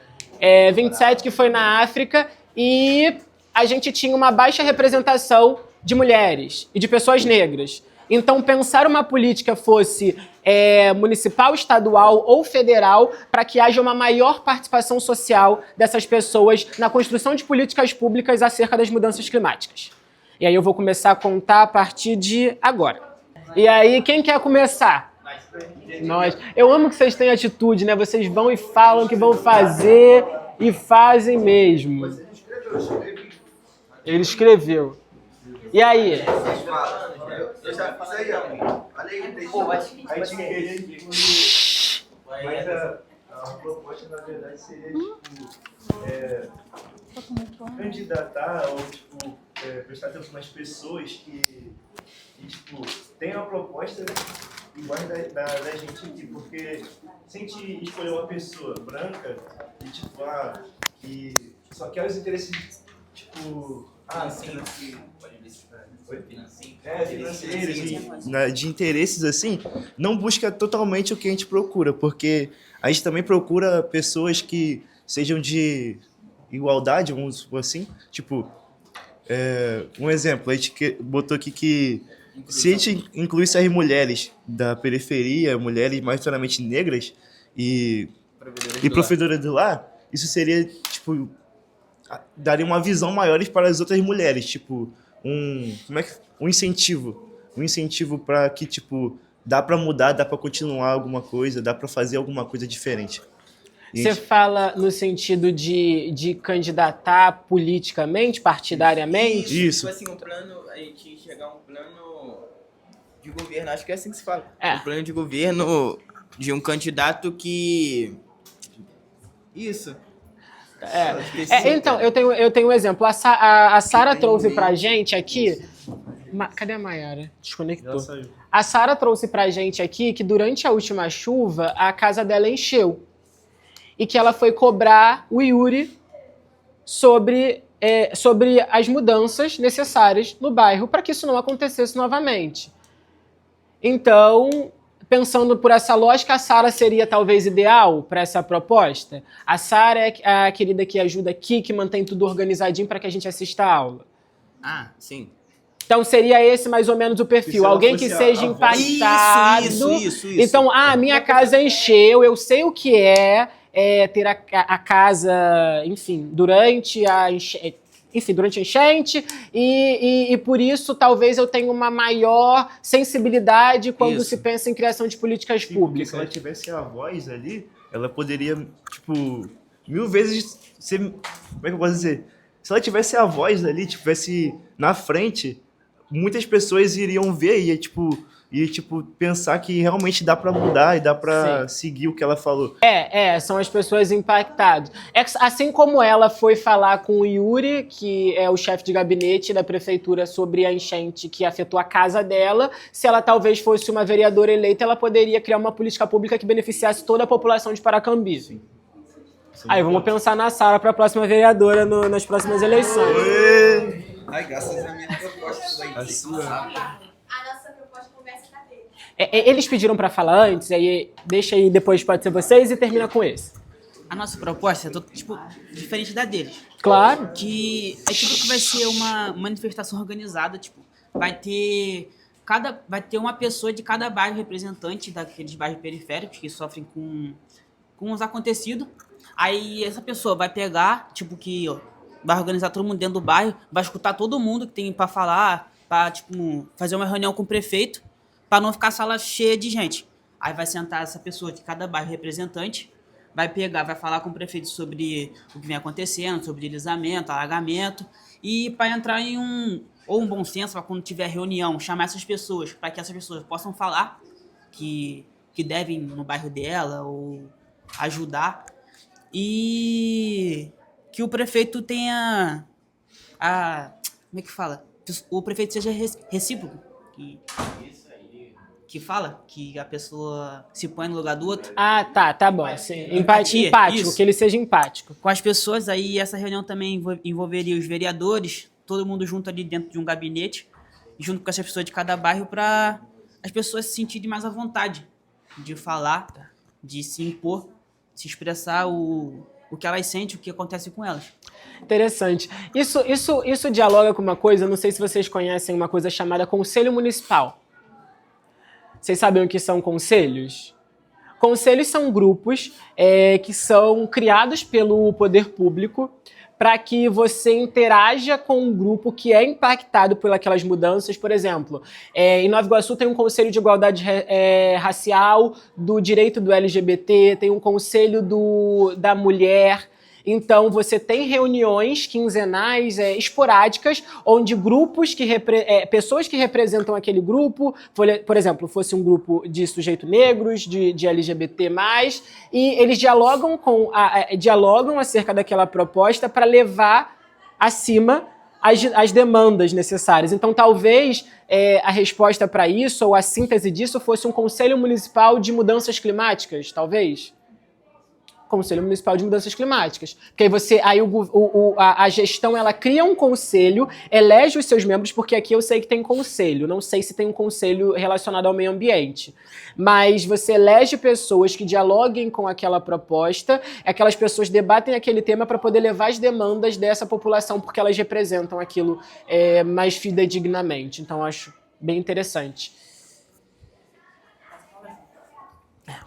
27, que foi na África, e a gente tinha uma baixa representação de mulheres e de pessoas negras. Então, pensar uma política fosse municipal, estadual ou federal para que haja uma maior participação social dessas pessoas na construção de políticas públicas acerca das mudanças climáticas. E aí eu vou começar a contar a partir de agora. E aí, quem quer começar? Nós. Eu amo que vocês têm atitude, né? Vocês vão e falam que vão fazer e fazem mesmo. Ele escreveu. E aí? Eu já fiz aí, amor. Olha aí, mas a proposta, na verdade, seria, candidatar ou, prestar atenção nas pessoas que tem uma proposta, né, igual da gente aqui, porque se a gente escolher uma pessoa branca e, que só quer os interesses, de interesses assim, não busca totalmente o que a gente procura, porque a gente também procura pessoas que sejam de igualdade, vamos supor assim, um exemplo, a gente botou aqui que se a gente incluísse as mulheres da periferia, mulheres majoritariamente negras e provedoras do lar, isso seria, daria uma visão maior para as outras mulheres, um incentivo para que, dá para mudar, dá para continuar alguma coisa, dá para fazer alguma coisa diferente. Você fala no sentido de candidatar politicamente, partidariamente? Isso. Assim, um plano, a gente chegar a um plano de governo, acho que é assim que se fala. Um plano de governo de um candidato que... Isso. Então, eu tenho um exemplo. A Sara trouxe pra gente aqui... Cadê a Mayara? Desconectou. A Sara trouxe pra gente aqui que durante a última chuva, a casa dela encheu. E que ela foi cobrar o Yuri sobre as mudanças necessárias no bairro para que isso não acontecesse novamente. Então, pensando por essa lógica, a Sara seria talvez ideal para essa proposta? A Sara é a querida que ajuda aqui, que mantém tudo organizadinho para que a gente assista a aula. Ah, sim. Então seria esse mais ou menos o perfil. Alguém que seja impactado. Isso. Então, minha casa encheu, eu sei o que é ter a casa, enfim, durante a enchente. E por isso talvez eu tenha uma maior sensibilidade quando se pensa em criação de políticas públicas. Se ela tivesse a voz ali, ela poderia, tipo, 1000 vezes ser... Como é que eu posso dizer? Se ela tivesse a voz ali, tivesse na frente, muitas pessoas iriam ver e pensar que realmente dá pra mudar e dá pra seguir o que ela falou. São as pessoas impactadas. Assim como ela foi falar com o Yuri, que é o chefe de gabinete da prefeitura, sobre a enchente que afetou a casa dela, se ela talvez fosse uma vereadora eleita, ela poderia criar uma política pública que beneficiasse toda a população de Paracambi. Sim. Aí vamos pensar na Sara para a próxima vereadora nas próximas eleições. Ai, graças a minha proposta isso daí. A nossa proposta conversa com a dele. Eles pediram para falar antes, aí deixa aí, depois pode ser vocês e termina com esse. A nossa proposta é diferente da deles. Claro. Que vai ser uma manifestação organizada, vai ter uma pessoa de cada bairro representante daqueles bairros periféricos que sofrem com os acontecidos. Aí essa pessoa vai pegar, vai organizar todo mundo dentro do bairro, vai escutar todo mundo que tem pra falar, pra, fazer uma reunião com o prefeito, pra não ficar a sala cheia de gente. Aí vai sentar essa pessoa de cada bairro representante, vai falar com o prefeito sobre o que vem acontecendo, sobre deslizamento, alagamento, e para entrar em um bom senso, para quando tiver reunião, chamar essas pessoas, para que essas pessoas possam falar que devem no bairro dela, ou ajudar, e que o prefeito tenha como é que fala? O prefeito seja recíproco, que fala que a pessoa se põe no lugar do outro. Tá bom. Assim, empático, isso. Que ele seja empático. Com as pessoas, aí essa reunião também envolveria os vereadores, todo mundo junto ali dentro de um gabinete, junto com essas pessoas de cada bairro, para as pessoas se sentirem mais à vontade de falar, de se impor, se expressar o que elas sentem, o que acontece com elas. Interessante. Isso dialoga com uma coisa, não sei se vocês conhecem uma coisa chamada Conselho Municipal. Vocês sabem o que são conselhos? Conselhos são grupos que são criados pelo poder público para que você interaja com um grupo que é impactado por aquelas mudanças. Por exemplo, em Nova Iguaçu tem um conselho de igualdade racial, do direito do LGBT, tem um conselho da mulher. Então, você tem reuniões quinzenais, esporádicas, onde grupos pessoas que representam aquele grupo, por exemplo, fosse um grupo de sujeitos negros, de LGBT+, e eles dialogam acerca daquela proposta para levar acima as demandas necessárias. Então, talvez a resposta para isso, ou a síntese disso, fosse um Conselho Municipal de Mudanças Climáticas, talvez. Conselho Municipal de Mudanças Climáticas. Porque aí a gestão ela cria um conselho, elege os seus membros, porque aqui eu sei que tem conselho, não sei se tem um conselho relacionado ao meio ambiente. Mas você elege pessoas que dialoguem com aquela proposta, aquelas pessoas debatem aquele tema para poder levar as demandas dessa população, porque elas representam aquilo mais fidedignamente. Então, eu acho bem interessante.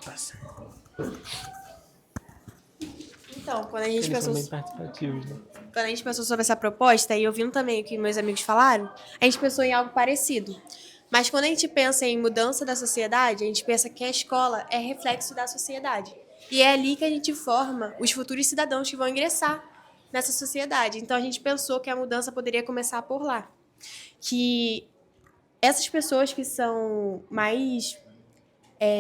Passa. Então, quando a gente pensou... Eles são bem participativos, né? Quando a gente pensou sobre essa proposta, e ouvindo também o que meus amigos falaram, a gente pensou em algo parecido. Mas quando a gente pensa em mudança da sociedade, a gente pensa que a escola é reflexo da sociedade. E é ali que a gente forma os futuros cidadãos que vão ingressar nessa sociedade. Então a gente pensou que a mudança poderia começar por lá. Que essas pessoas que são mais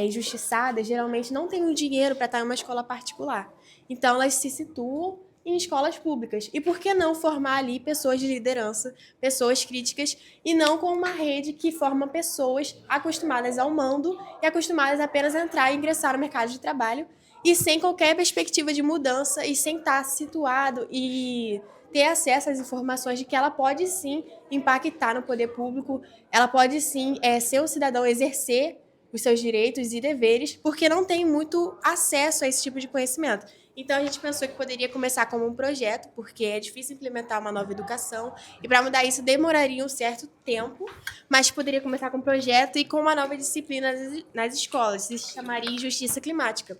injustiçadas, geralmente não têm o dinheiro para estar em uma escola particular. Então, elas se situam em escolas públicas. E por que não formar ali pessoas de liderança, pessoas críticas, e não com uma rede que forma pessoas acostumadas ao mando e acostumadas apenas a entrar e ingressar no mercado de trabalho e sem qualquer perspectiva de mudança e sem estar situado e ter acesso às informações de que ela pode sim impactar no poder público, ela pode sim ser um cidadão, exercer os seus direitos e deveres, porque não tem muito acesso a esse tipo de conhecimento. Então, a gente pensou que poderia começar como um projeto, porque é difícil implementar uma nova educação, e para mudar isso demoraria um certo tempo, mas poderia começar com um projeto e com uma nova disciplina nas escolas, se chamaria Justiça Climática.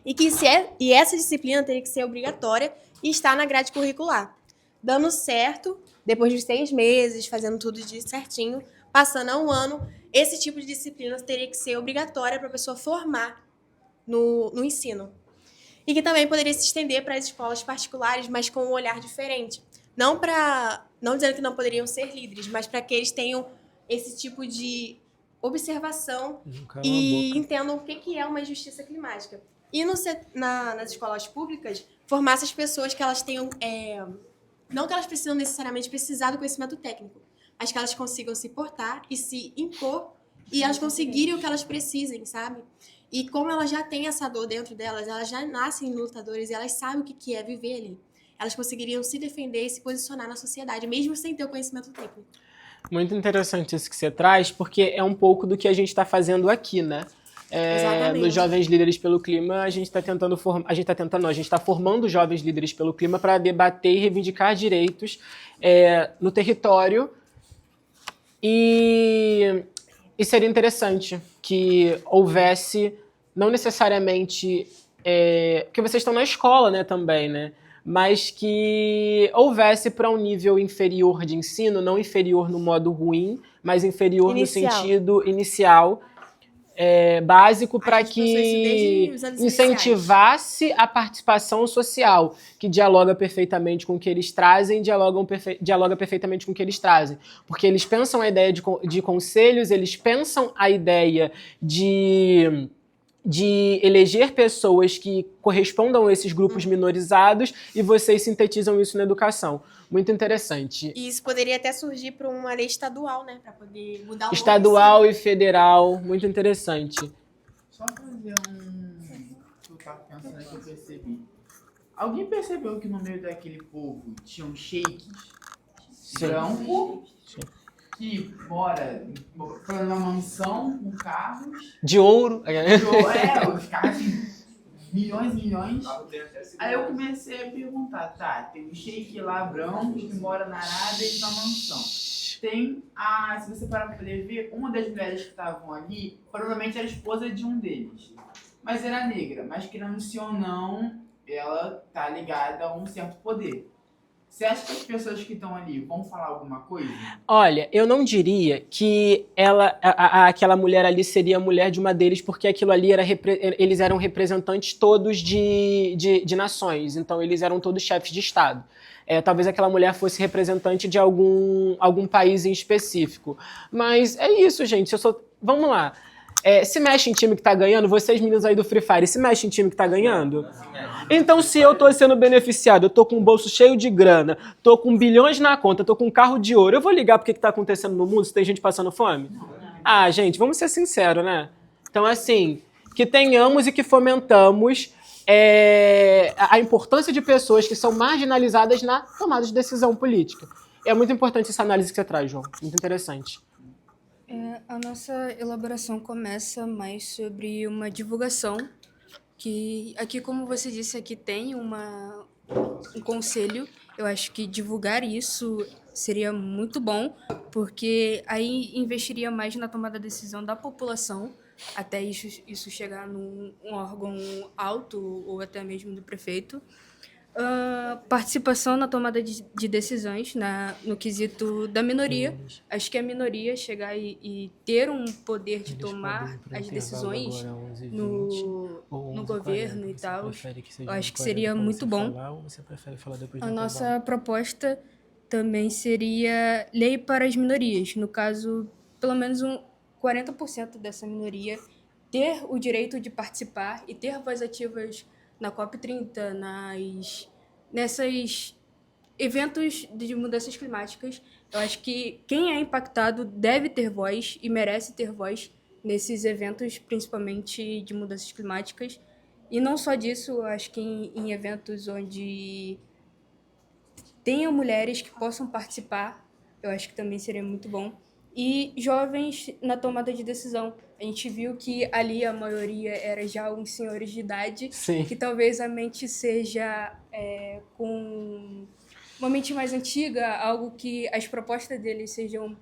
E essa disciplina teria que ser obrigatória e estar na grade curricular. Dando certo, depois de 6 meses, fazendo tudo certinho, passando a 1 ano, esse tipo de disciplina teria que ser obrigatória para a pessoa formar no ensino. E que também poderia se estender para as escolas particulares, mas com um olhar diferente. Não dizendo que não poderiam ser líderes, mas para que eles tenham esse tipo de observação e entendam o que é uma justiça climática. E nas escolas públicas, formar essas pessoas que elas tenham... não que elas precisam necessariamente precisar do conhecimento técnico, mas que elas consigam se portar e se impor e elas conseguirem o que elas precisem, sabe? E como elas já têm essa dor dentro delas, elas já nascem lutadores e elas sabem o que é viver ali. Elas conseguiriam se defender e se posicionar na sociedade, mesmo sem ter o conhecimento técnico. Muito interessante isso que você traz, porque é um pouco do que a gente está fazendo aqui, né? Nos Jovens Líderes pelo Clima, a gente está formando jovens líderes pelo clima para debater e reivindicar direitos no território. E seria interessante que houvesse, não necessariamente... porque vocês estão na escola, né, também, né? Mas que houvesse para um nível inferior de ensino, não inferior no modo ruim, mas inferior no sentido inicial, básico, para que incentivasse a participação social, que dialoga perfeitamente com o que eles trazem, dialoga perfeitamente com o que eles trazem. Porque eles pensam a ideia de conselhos, eles pensam a ideia de eleger pessoas que correspondam a esses grupos minorizados e vocês sintetizam isso na educação. Muito interessante. E isso poderia até surgir para uma lei estadual, né? Para poder mudar o estadual e federal. Muito interessante. Só fazer que eu tava pensando que eu percebi. Alguém percebeu que no meio daquele povo tinham sheiks branco que mora numa mansão com carros de ouro? Os carros assim, milhões e milhões. Aí eu comecei a perguntar, tem um sheik lá branco que mora na Arábia e na mansão. Tem se você parar pra poder ver, uma das mulheres que estavam ali, provavelmente era a esposa de um deles. Mas era negra, mas querendo se ou não, ela tá ligada a um certo poder. Você acha que as pessoas que estão ali vão falar alguma coisa? Olha, eu não diria que aquela mulher ali seria a mulher de uma deles, porque aquilo ali eles eram representantes todos de nações, então eles eram todos chefes de Estado. Talvez aquela mulher fosse representante de algum país em específico. Mas é isso, gente. Vamos lá. Se mexe em time que tá ganhando, vocês meninos aí do Free Fire, se mexe em time que tá ganhando? Então, se eu tô sendo beneficiado, eu tô com um bolso cheio de grana, tô com bilhões na conta, tô com um carro de ouro, eu vou ligar pro que tá acontecendo no mundo se tem gente passando fome? Ah, gente, vamos ser sinceros, né? Então, assim, que tenhamos e que fomentamos a importância de pessoas que são marginalizadas na tomada de decisão política. É muito importante essa análise que você traz, João. Muito interessante. A nossa elaboração começa mais sobre uma divulgação, que aqui, como você disse, aqui tem um conselho. Eu acho que divulgar isso seria muito bom, porque aí investiria mais na tomada de decisão da população, até isso chegar num órgão alto ou até mesmo do prefeito. Participação na tomada de decisões no quesito da minoria. Acho que a minoria chegar e ter um poder de tomar as decisões no governo e tal, eu acho que seria muito bom. A nossa proposta também seria lei para as minorias. No caso, pelo menos 40% dessa minoria ter o direito de participar e ter voz ativas na COP30, nesses eventos de mudanças climáticas. Eu acho que quem é impactado deve ter voz e merece ter voz nesses eventos, principalmente de mudanças climáticas. E não só disso, eu acho que em eventos onde tenham mulheres que possam participar, eu acho que também seria muito bom. e jovens na tomada de decisão. A gente viu que ali a maioria era já uns senhores de idade, Sim. que talvez a mente seja com uma mente mais antiga, algo que as propostas deles sejam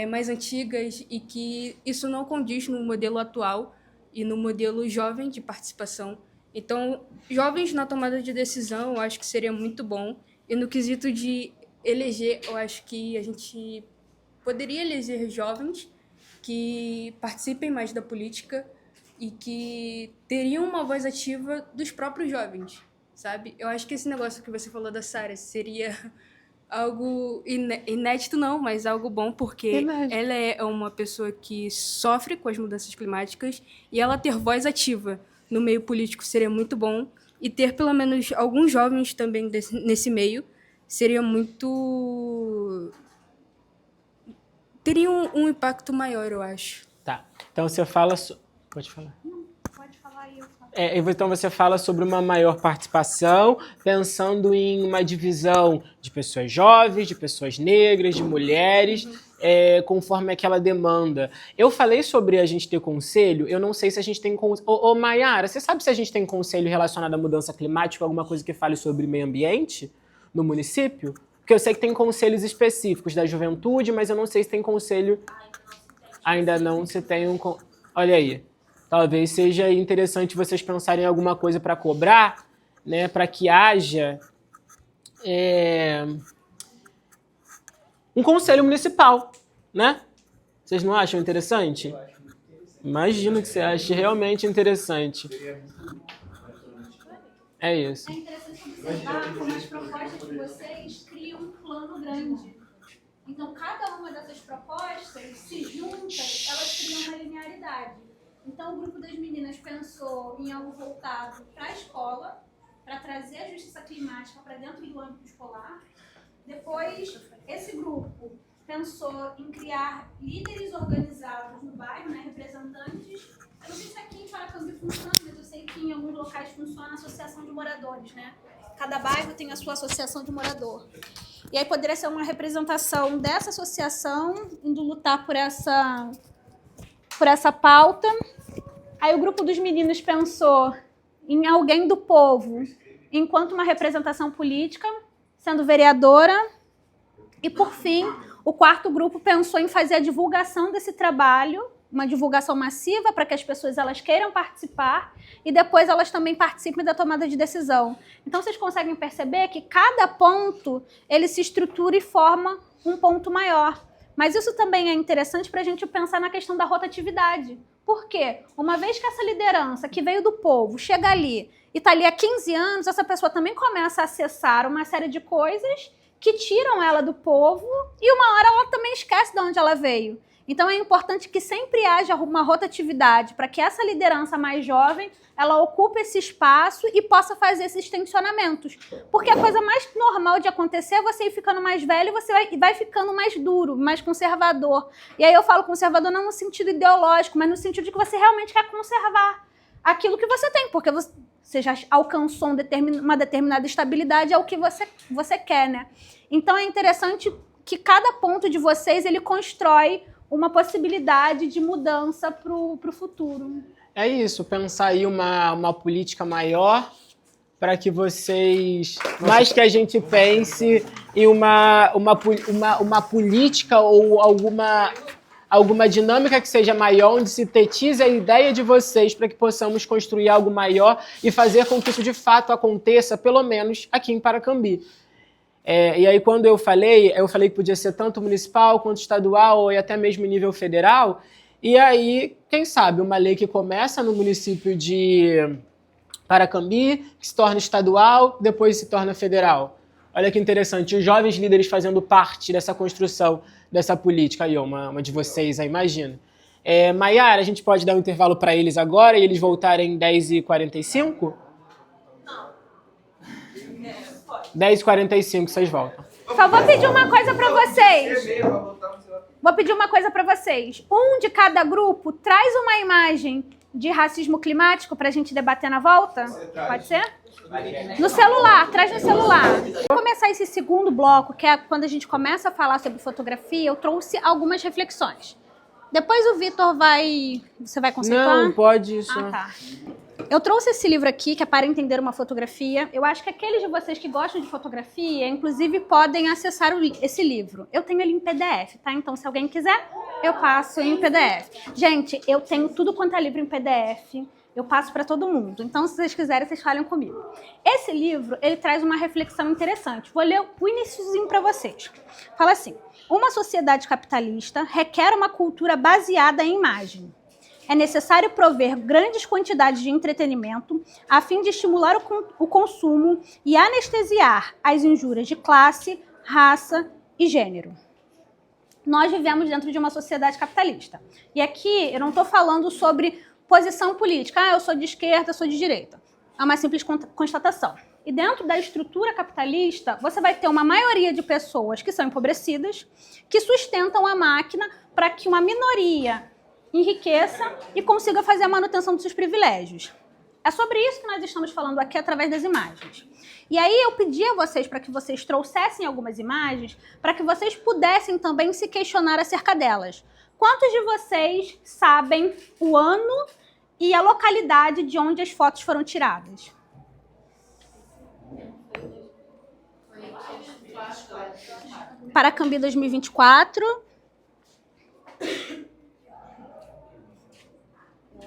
mais antigas e que isso não condiz no modelo atual e no modelo jovem de participação. Então, jovens na tomada de decisão, eu acho que seria muito bom. E no quesito de eleger, eu acho que a gente poderia eleger jovens que participem mais da política e que teriam uma voz ativa dos próprios jovens, sabe? Eu acho que esse negócio que você falou da Sara seria algo inédito, não, mas algo bom, porque ela é uma pessoa que sofre com as mudanças climáticas e ela ter voz ativa no meio político seria muito bom, e ter pelo menos alguns jovens também nesse meio seria muito... teria um impacto maior, eu acho. Tá. Então você fala... Pode falar. Não, pode falar aí, eu falo. Então você fala sobre uma maior participação, pensando em uma divisão de pessoas jovens, de pessoas negras, de mulheres, conforme aquela demanda. Eu falei sobre a gente ter conselho, eu não sei se a gente tem... Ô Mayara, você sabe se a gente tem conselho relacionado à mudança climática, alguma coisa que fale sobre meio ambiente no município? Porque eu sei que tem conselhos específicos da juventude, mas eu não sei se tem conselho... Ainda não se tem um... Olha aí. Talvez seja interessante vocês pensarem em alguma coisa para cobrar, né, para que haja um conselho municipal, né? Vocês não acham interessante? Imagino que você ache realmente interessante. É isso. É interessante observar como as propostas de vocês criam um plano grande. Então, cada uma dessas propostas, se juntas, elas criam uma linearidade. Então, o grupo das meninas pensou em algo voltado para a escola, para trazer a justiça climática para dentro do âmbito escolar. Depois, esse grupo pensou em criar líderes organizados no bairro, né, representantes. Eu não sei se aqui em Paracambi funciona, mas eu sei que em alguns locais funciona a associação de moradores, né? Cada bairro tem a sua associação de morador. E aí poderia ser uma representação dessa associação indo lutar por essa pauta. Aí o grupo dos meninos pensou em alguém do povo, enquanto uma representação política, sendo vereadora. E, por fim, o quarto grupo pensou em fazer a divulgação desse trabalho, uma divulgação massiva para que as pessoas elas queiram participar e depois elas também participem da tomada de decisão. Então, vocês conseguem perceber que cada ponto ele se estrutura e forma um ponto maior. Mas isso também é interessante para a gente pensar na questão da rotatividade. Por quê? Uma vez que essa liderança que veio do povo chega ali e está ali há 15 anos, essa pessoa também começa a acessar uma série de coisas que tiram ela do povo e uma hora ela também esquece de onde ela veio. Então é importante que sempre haja uma rotatividade para que essa liderança mais jovem ela ocupe esse espaço e possa fazer esses tensionamentos. Porque a coisa mais normal de acontecer é você ir ficando mais velho e você vai ficando mais duro, mais conservador. E aí eu falo conservador não no sentido ideológico, mas no sentido de que você realmente quer conservar aquilo que você tem, porque você já alcançou uma determinada estabilidade, é o que você quer, né? Então é interessante que cada ponto de vocês ele constrói uma possibilidade de mudança para o futuro. É isso, pensar aí uma política maior para que vocês, mais que a gente pense em uma política ou alguma dinâmica que seja maior, onde se tetize a ideia de vocês para que possamos construir algo maior e fazer com que isso de fato aconteça, pelo menos aqui em Paracambi. E aí quando eu falei que podia ser tanto municipal quanto estadual e até mesmo em nível federal. E aí, quem sabe, uma lei que começa no município de Paracambi, que se torna estadual, depois se torna federal. Olha que interessante, os jovens líderes fazendo parte dessa construção dessa política. Aí, uma de vocês, aí, imagina. Mayara, a gente pode dar um intervalo para eles agora e eles voltarem 10h45? Não. 10h45 vocês voltam. Só vou pedir uma coisa para vocês. Vou pedir uma coisa para vocês. Um de cada grupo traz uma imagem de racismo climático para a gente debater na volta? Pode ser? No celular, traz no celular. Vou começar esse segundo bloco, que é quando a gente começa a falar sobre fotografia, eu trouxe algumas reflexões. Depois o Vitor vai... Você vai conceituar? Não, pode isso. Ah, tá. Eu trouxe esse livro aqui, que é Para Entender uma Fotografia. Eu acho que aqueles de vocês que gostam de fotografia, inclusive, podem acessar esse livro. Eu tenho ele em PDF, tá? Então, se alguém quiser, eu passo em PDF. Gente, eu tenho tudo quanto é livro em PDF. Eu passo para todo mundo. Então, se vocês quiserem, vocês falem comigo. Esse livro, ele traz uma reflexão interessante. Vou ler o iniciozinho para vocês. Fala assim: uma sociedade capitalista requer uma cultura baseada em imagem. É necessário prover grandes quantidades de entretenimento a fim de estimular o consumo e anestesiar as injúrias de classe, raça e gênero. Nós vivemos dentro de uma sociedade capitalista. E aqui eu não estou falando sobre posição política. Ah, eu sou de esquerda, eu sou de direita. É uma simples constatação. E dentro da estrutura capitalista, você vai ter uma maioria de pessoas que são empobrecidas, que sustentam a máquina para que uma minoria enriqueça e consiga fazer a manutenção dos seus privilégios. É sobre isso que nós estamos falando aqui através das imagens. E aí eu pedi a vocês para que vocês trouxessem algumas imagens para que vocês pudessem também se questionar acerca delas. Quantos de vocês sabem o ano e a localidade de onde as fotos foram tiradas? Paracambi 2024.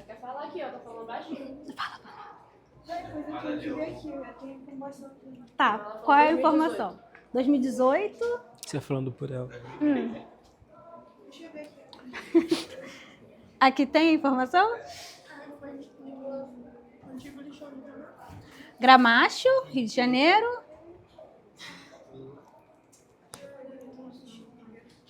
Quer falar aqui, ó, tá falando baixinho. Fala. Tá, Qual é a informação? 2018. Você falando por ela. Deixa eu ver aqui. Aqui tem a informação? Gramacho, Rio de Janeiro.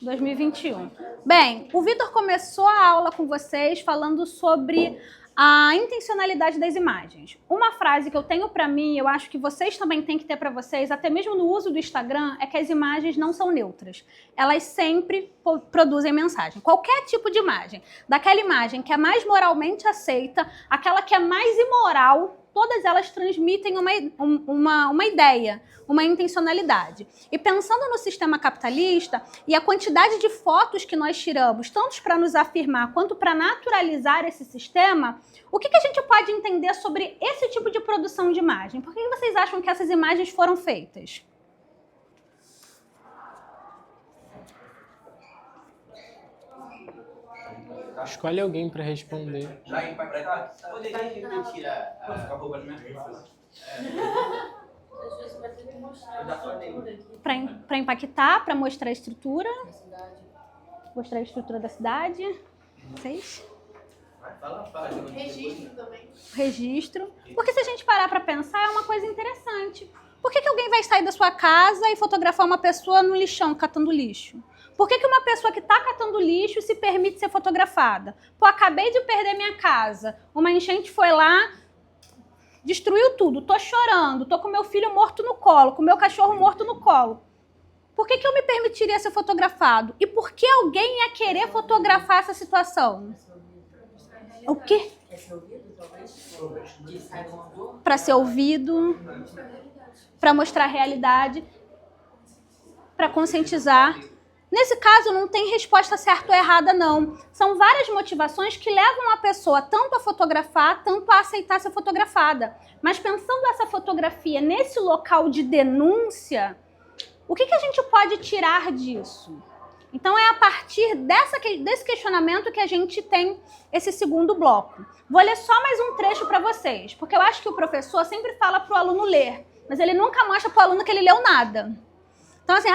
2021. Bem, o Vitor começou a aula com vocês falando sobre a intencionalidade das imagens. Uma frase que eu tenho para mim, eu acho que vocês também têm que ter para vocês, até mesmo no uso do Instagram, é que as imagens não são neutras. Elas sempre produzem mensagem. Qualquer tipo de imagem. Daquela imagem que é mais moralmente aceita, aquela que é mais imoral, todas elas transmitem uma ideia, uma intencionalidade. E pensando no sistema capitalista e a quantidade de fotos que nós tiramos, tanto para nos afirmar quanto para naturalizar esse sistema, o que a gente pode entender sobre esse tipo de produção de imagem? Por que vocês acham que essas imagens foram feitas? Escolhe alguém para responder. Para impactar, para mostrar a estrutura. Mostrar a estrutura da cidade. Vocês? Registro também. Registro. Porque se a gente parar para pensar, é uma coisa interessante. Por que alguém vai sair da sua casa e fotografar uma pessoa no lixão, catando lixo? Por que uma pessoa que está catando lixo se permite ser fotografada? Pô, acabei de perder minha casa. Uma enchente foi lá, destruiu tudo. Tô chorando, tô com meu filho morto no colo, com meu cachorro morto no colo. Por que eu me permitiria ser fotografado? E por que alguém ia querer fotografar essa situação? O quê? Para ser ouvido, para mostrar a realidade, para conscientizar. Nesse caso, não tem resposta certa ou errada, não. São várias motivações que levam a pessoa tanto a fotografar, tanto a aceitar ser fotografada. Mas pensando essa fotografia nesse local de denúncia, o que a gente pode tirar disso? Então, é a partir desse questionamento que a gente tem esse segundo bloco. Vou ler só mais um trecho para vocês, porque eu acho que o professor sempre fala para o aluno ler, mas ele nunca mostra para o aluno que ele leu nada. Então, assim,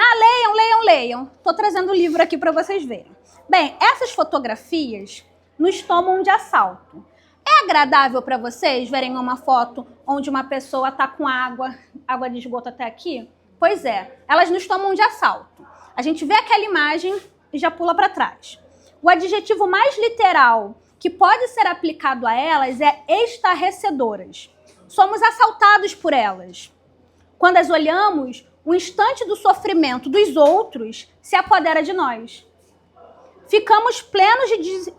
leiam. Estou trazendo o livro aqui para vocês verem. Bem, essas fotografias nos tomam de assalto. É agradável para vocês verem uma foto onde uma pessoa está com água de esgoto até aqui? Pois é, elas nos tomam de assalto. A gente vê aquela imagem e já pula para trás. O adjetivo mais literal que pode ser aplicado a elas é estarrecedoras. Somos assaltados por elas. Quando as olhamos, o instante do sofrimento dos outros se apodera de nós. Ficamos plenos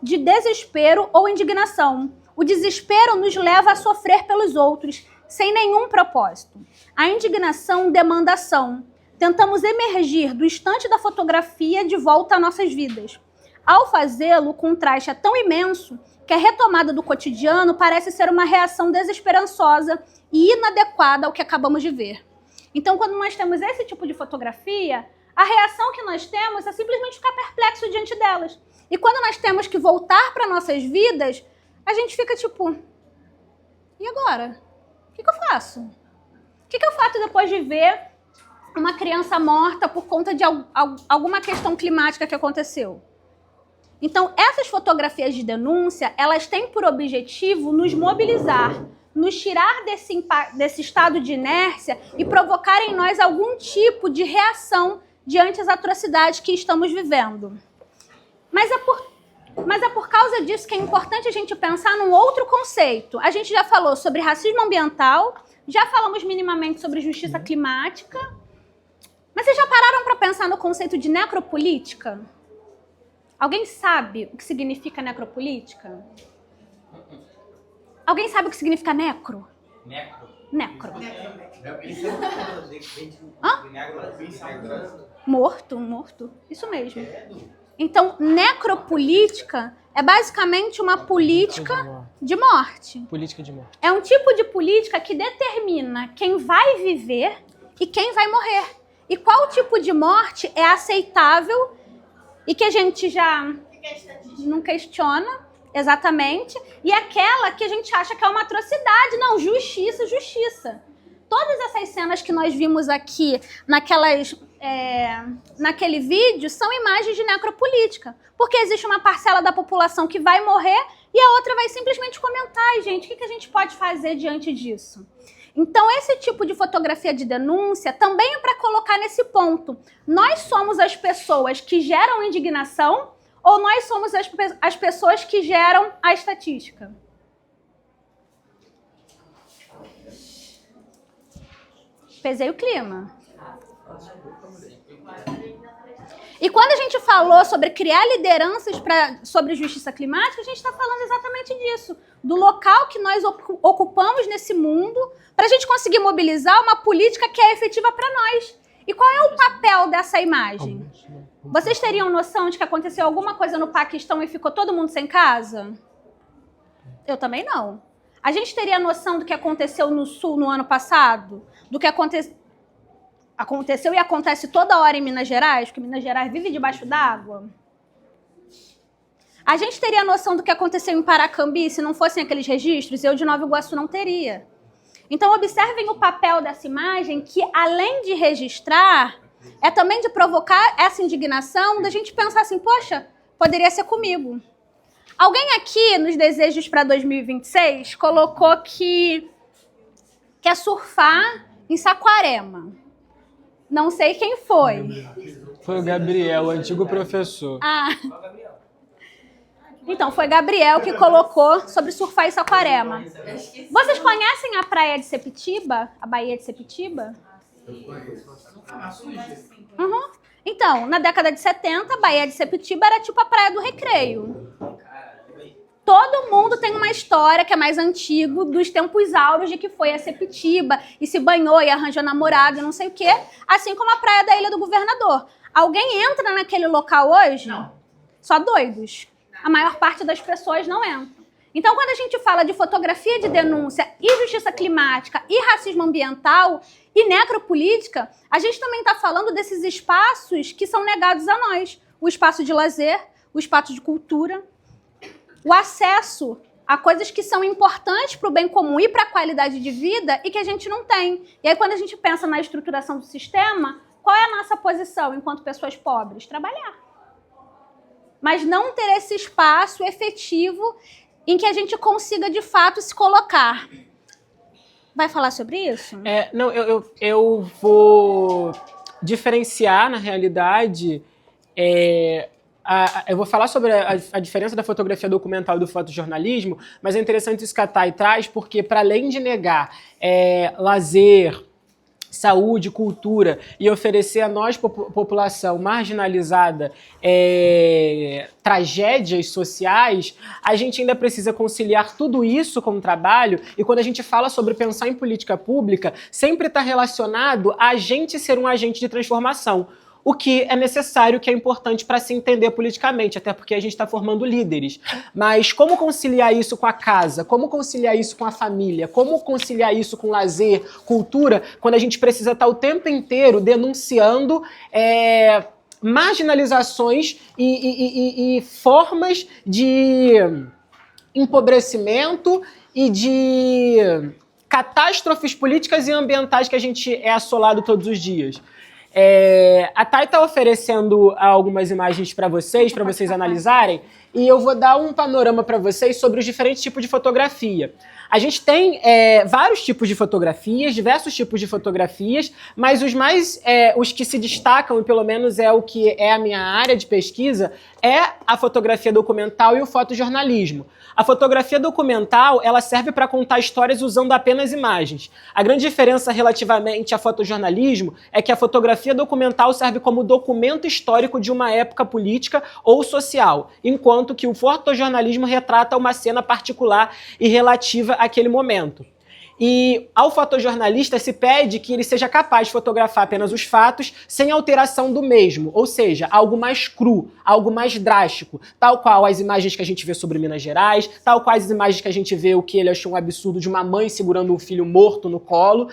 de desespero ou indignação. O desespero nos leva a sofrer pelos outros, sem nenhum propósito. A indignação demanda ação. Tentamos emergir do instante da fotografia de volta a nossas vidas. Ao fazê-lo, o contraste é tão imenso que a retomada do cotidiano parece ser uma reação desesperançosa e inadequada ao que acabamos de ver. Então, quando nós temos esse tipo de fotografia, a reação que nós temos é simplesmente ficar perplexo diante delas. E quando nós temos que voltar para nossas vidas, a gente fica tipo, e agora? O que eu faço? O que eu faço depois de ver uma criança morta por conta de alguma questão climática que aconteceu? Então, essas fotografias de denúncia, elas têm por objetivo nos mobilizar, nos tirar desse estado de inércia e provocar em nós algum tipo de reação diante das atrocidades que estamos vivendo. Mas é por causa disso que é importante a gente pensar num outro conceito. A gente já falou sobre racismo ambiental, já falamos minimamente sobre justiça climática, mas vocês já pararam para pensar no conceito de necropolítica? Alguém sabe o que significa necropolítica? Alguém sabe o que significa necro? Necro. Hã? Morto. Isso mesmo. Então, necropolítica é basicamente uma política de morte. Política de morte. É um tipo de política que determina quem vai viver e quem vai morrer. E qual tipo de morte é aceitável e que a gente já não questiona exatamente, e aquela que a gente acha que é uma atrocidade. Não, justiça, justiça. Todas essas cenas que nós vimos aqui naquele vídeo são imagens de necropolítica, porque existe uma parcela da população que vai morrer e a outra vai simplesmente comentar, gente, o que a gente pode fazer diante disso? Então, esse tipo de fotografia de denúncia também é para colocar nesse ponto. Nós somos as pessoas que geram indignação ou nós somos as pessoas que geram a estatística? Pesei o clima. E quando a gente falou sobre criar lideranças sobre justiça climática, a gente está falando exatamente disso. Do local que nós ocupamos nesse mundo para a gente conseguir mobilizar uma política que é efetiva para nós. E qual é o papel dessa imagem? Vocês teriam noção de que aconteceu alguma coisa no Paquistão e ficou todo mundo sem casa? Eu também não. A gente teria noção do que aconteceu no Sul no ano passado? Do que aconteceu e acontece toda hora em Minas Gerais, porque Minas Gerais vive debaixo d'água? A gente teria noção do que aconteceu em Paracambi se não fossem aqueles registros? Eu de Nova Iguaçu não teria. Então, observem o papel dessa imagem, que além de registrar, é também de provocar essa indignação, da gente pensar assim, poxa, poderia ser comigo. Alguém aqui, nos desejos para 2026, colocou que quer surfar em Saquarema. Não sei quem foi. Foi o Gabriel, o antigo professor. Ah. Então, foi Gabriel que colocou sobre surfar em Saquarema. Vocês conhecem a praia de Sepitiba? A Baía de Sepitiba? Uhum. Então, na década de 70, a Baía de Sepitiba era tipo a Praia do Recreio. Todo mundo tem uma história que é mais antiga, dos tempos áureos de que foi a Sepitiba e se banhou e arranjou namorado e não sei o quê, assim como a Praia da Ilha do Governador. Alguém entra naquele local hoje? Não. Só doidos. A maior parte das pessoas não entra. Então, quando a gente fala de fotografia de denúncia e justiça climática e racismo ambiental e necropolítica, a gente também está falando desses espaços que são negados a nós. O espaço de lazer, o espaço de cultura, o acesso a coisas que são importantes para o bem comum e para a qualidade de vida e que a gente não tem. E aí, quando a gente pensa na estruturação do sistema, qual é a nossa posição enquanto pessoas pobres? Trabalhar. Mas não ter esse espaço efetivo em que a gente consiga, de fato, se colocar. Vai falar sobre isso? Não, eu vou diferenciar, na realidade, eu vou falar sobre a diferença da fotografia documental e do fotojornalismo, mas é interessante isso que a Thay traz, porque para além de negar lazer, saúde, cultura e oferecer a nós, população marginalizada, tragédias sociais, a gente ainda precisa conciliar tudo isso com o trabalho, e quando a gente fala sobre pensar em política pública, sempre está relacionado a gente ser um agente de transformação. O que é necessário, que é importante para se entender politicamente, até porque a gente está formando líderes. Mas como conciliar isso com a casa? Como conciliar isso com a família? Como conciliar isso com lazer, cultura, quando a gente precisa estar o tempo inteiro denunciando marginalizações e formas de empobrecimento e de catástrofes políticas e ambientais que a gente é assolado todos os dias? A Thay está oferecendo algumas imagens para vocês analisarem, e eu vou dar um panorama para vocês sobre os diferentes tipos de fotografia. A gente tem vários tipos de fotografias, diversos tipos de fotografias, mas os que se destacam, e pelo menos é o que é a minha área de pesquisa, é a fotografia documental e o fotojornalismo. A fotografia documental, ela serve para contar histórias usando apenas imagens. A grande diferença relativamente ao fotojornalismo é que a fotografia documental serve como documento histórico de uma época política ou social, enquanto que o fotojornalismo retrata uma cena particular e relativa àquele momento. E ao fotojornalista se pede que ele seja capaz de fotografar apenas os fatos sem alteração do mesmo, ou seja, algo mais cru, algo mais drástico, tal qual as imagens que a gente vê sobre Minas Gerais, tal qual as imagens que a gente vê o que ele achou um absurdo de uma mãe segurando um filho morto no colo.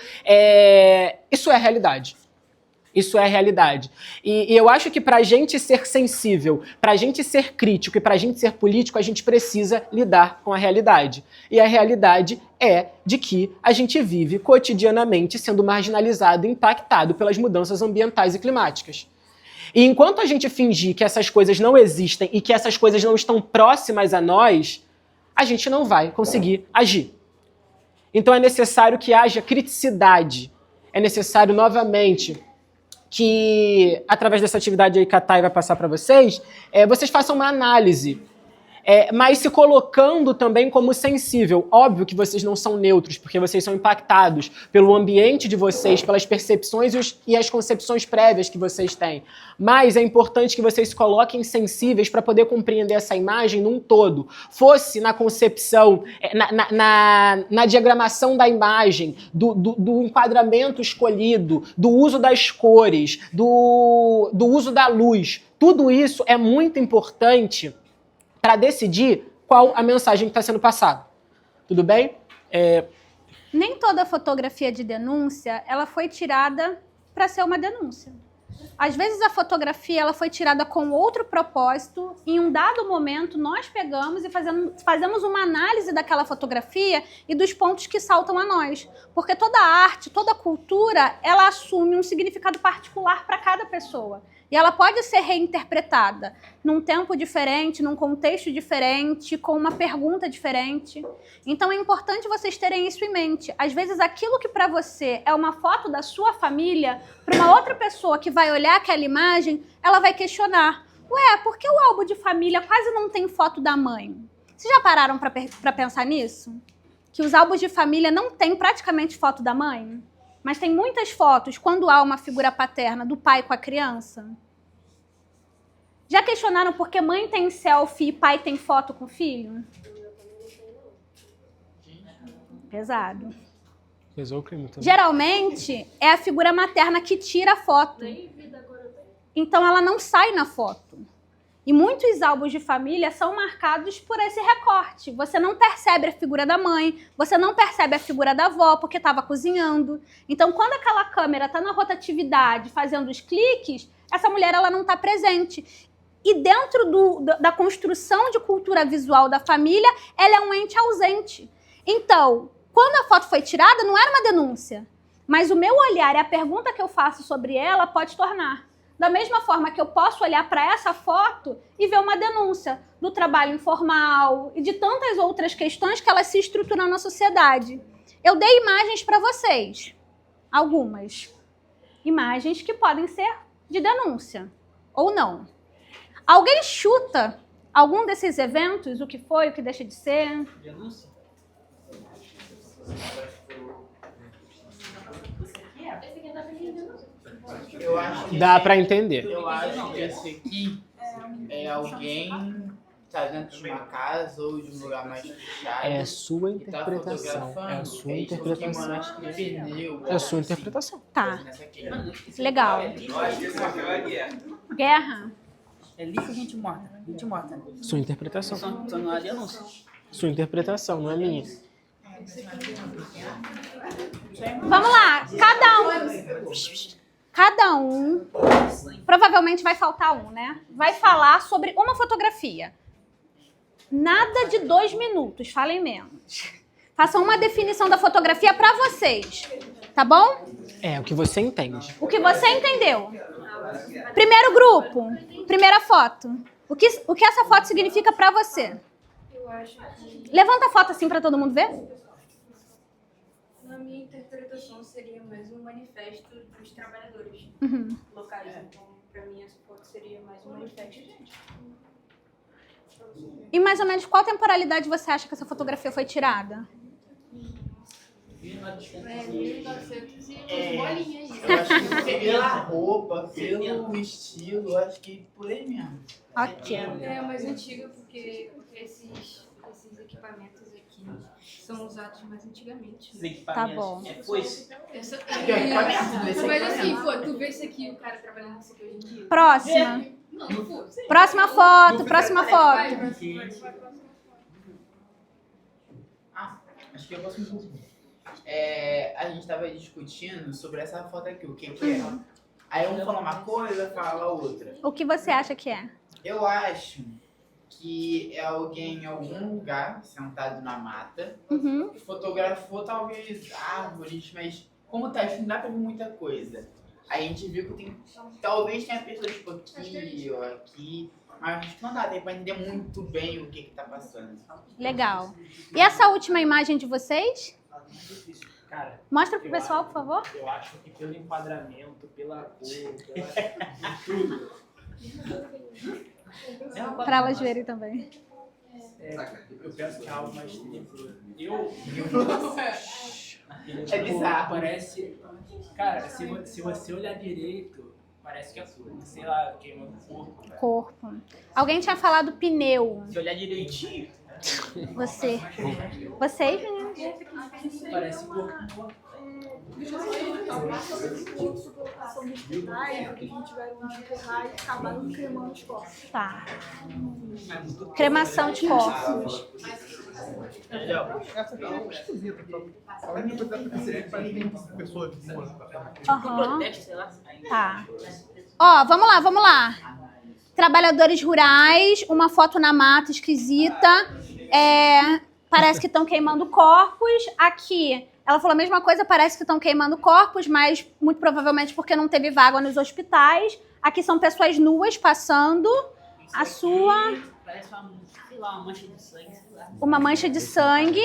Isso é a realidade. Isso é a realidade. E eu acho que para a gente ser sensível, para a gente ser crítico e para a gente ser político, a gente precisa lidar com a realidade. E a realidade é de que a gente vive cotidianamente sendo marginalizado e impactado pelas mudanças ambientais e climáticas. E enquanto a gente fingir que essas coisas não existem e que essas coisas não estão próximas a nós, a gente não vai conseguir agir. Então é necessário que haja criticidade. É necessário, novamente, que, através dessa atividade aí que a Thay vai passar para vocês, vocês façam uma análise, mas se colocando também como sensível. Óbvio que vocês não são neutros, porque vocês são impactados pelo ambiente de vocês, pelas percepções e as concepções prévias que vocês têm. Mas é importante que vocês se coloquem sensíveis para poder compreender essa imagem num todo. Fosse na concepção, na diagramação da imagem, do enquadramento escolhido, do uso das cores, do uso da luz. Tudo isso é muito importante para decidir qual a mensagem que está sendo passada. Tudo bem? Nem toda fotografia de denúncia ela foi tirada para ser uma denúncia. Às vezes a fotografia ela foi tirada com outro propósito, em um dado momento nós pegamos e fazemos uma análise daquela fotografia e dos pontos que saltam a nós. Porque toda arte, toda cultura, ela assume um significado particular para cada pessoa. E ela pode ser reinterpretada num tempo diferente, num contexto diferente, com uma pergunta diferente. Então é importante vocês terem isso em mente. Às vezes aquilo que para você é uma foto da sua família, para uma outra pessoa que vai olhar aquela imagem, ela vai questionar: ué, por que o álbum de família quase não tem foto da mãe? Vocês já pararam para pensar nisso? Que os álbuns de família não têm praticamente foto da mãe? Mas tem muitas fotos quando há uma figura paterna do pai com a criança. Já questionaram por que mãe tem selfie e pai tem foto com o filho? Pesado. Pesou o clima também. Geralmente, é a figura materna que tira a foto. Então, ela não sai na foto. E muitos álbuns de família são marcados por esse recorte. Você não percebe a figura da mãe, você não percebe a figura da avó porque estava cozinhando. Então, quando aquela câmera está na rotatividade, fazendo os cliques, essa mulher ela não está presente. E dentro da construção de cultura visual da família, ela é um ente ausente. Então, quando a foto foi tirada, não era uma denúncia. Mas o meu olhar e a pergunta que eu faço sobre ela pode tornar. Da mesma forma que eu posso olhar para essa foto e ver uma denúncia do trabalho informal e de tantas outras questões que elas se estruturam na sociedade. Eu dei imagens para vocês, algumas. Imagens que podem ser de denúncia ou não. Alguém chuta algum desses eventos, o que foi, o que deixa de ser? Denúncia? Eu acho que Dá pra entender. Eu acho que esse aqui é alguém que tá dentro de uma casa ou de um lugar mais fechado. É a sua que tá interpretação. fotografando, É a sua aí tipo, interpretação. queimando, acho que pneu, É a sua algo assim. interpretação. Tá. Nessa aqui. Legal. Eu acho que esse aqui é a guerra. Guerra? É lixo, gente morta. Gente morta. Sua interpretação. Só não há denúncia. Sua interpretação, não é minha. Vamos lá. Cada um, provavelmente vai faltar um, né? Vai falar sobre uma fotografia. Nada de 2 minutos, falem menos. Façam uma definição da fotografia pra vocês, tá bom? É, o que você entende. O que você entendeu. Primeiro grupo, primeira foto. O que essa foto significa pra você? Eu acho que, Levanta a foto assim pra todo mundo ver. na minha interpretação, seria mais um manifesto dos trabalhadores Uhum. locais. Então, pra mim, essa foto seria mais um manifesto. E mais ou menos qual temporalidade você acha que essa fotografia foi tirada? 1900 e É, bolinha aí. eu acho que pela roupa, pelo estilo, eu acho que por aí mesmo. Ok. É mais antiga porque esses equipamentos aqui são usados mais antigamente. Os equipamentos. Tá bom. É foice. Essa, Que equipamento desse mas assim, equipamento? pô, tu vê isso aqui, o cara trabalhando com isso aqui hoje em dia? Próxima. Não, não for. Próxima foto, próxima foto. Acho que eu posso me a gente tava discutindo sobre essa foto aqui, o que é. Aí um fala uma coisa, fala outra. O que você acha que é? Eu acho que é alguém em algum lugar, sentado na mata, Uhum. que fotografou talvez árvores, mas como tá escuro, não dá pra ver muita coisa. Aí a gente viu que tem, talvez tenha pessoas tipo aqui ou aqui, mas acho que não dá pra entender muito bem o que tá passando. Legal. E essa última imagem de vocês? Cara, Mostra pro pessoal, por favor. Eu acho que pelo enquadramento, pela cor, tudo. Pra elas verem também. Eu penso que é algo mais simples. Eu. É bizarro. Parece. Cara, se você olhar direito, parece que é sei lá, queimando o corpo. Corpo. Alguém tinha falado pneu. Se olhar direitinho. Você. Vocês, meninos? Parece corpo. Deixa eu suplantação dos hospitais, porque a gente vai enterrar e acabar não cremando os corpos. Tá. Cremação de corpos. Aham. Tá. Ó, vamos lá. Trabalhadores rurais, uma foto na mata esquisita. Parece que estão queimando corpos. Aqui, ela falou a mesma coisa, parece que estão queimando corpos, mas muito provavelmente porque não teve vaga nos hospitais. Aqui são pessoas nuas passando. A sua... Parece uma, sei lá, uma mancha de sangue, sei lá. Uma mancha de sangue.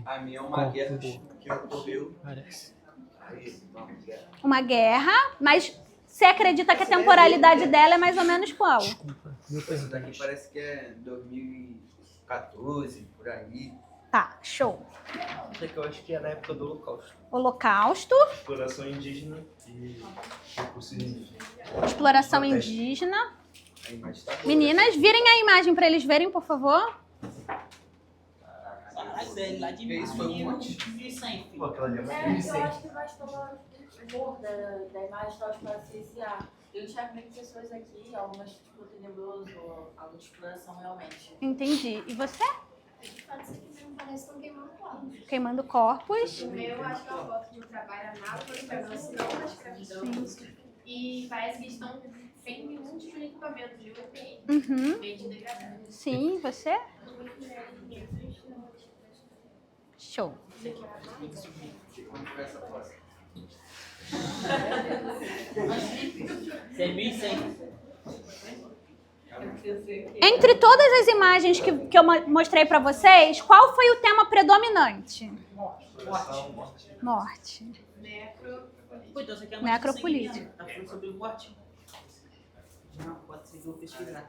A minha é uma guerra que ocorreu. Parece. Uma guerra, mas você acredita que a temporalidade dela é mais ou menos qual? Essa daqui parece que é 2014, por aí. Tá, show. Isso aqui eu acho que é na época do Holocausto. Holocausto, Exploração indígena e recursos indígenas. exploração indígena. A imagem tá boa. Meninas, virem a imagem para eles verem, por favor. Caralho, velho, lá de Isso foi um monte. 1100. Pô, aquela ali é Eu mais acho que vai tomar cor da imagem tal para CCA. Eu enxergo pessoas aqui, algumas tipo tenebroso ou algo de exploração realmente. Entendi. E você? De fato, isso aqui não parece que estão queimando corpos. Queimando corpos. Eu acho que é uma foto de um trabalho análogo para não na escravidão. Sim. E parece que estão sem nenhum tipo de equipamento de UPM. Uhum. Meio de degradado. Sim, você? Show. Isso é 1100. Entre todas as imagens que eu mostrei para vocês, qual foi o tema predominante? Morte. Pô, então você quer Necropolítica. Tá falando sobre morte? Não, pode ser que eu vou pesquisar.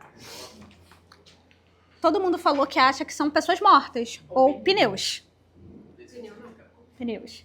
Todo mundo falou que acha que são pessoas mortas. Ou pneus. Pneus.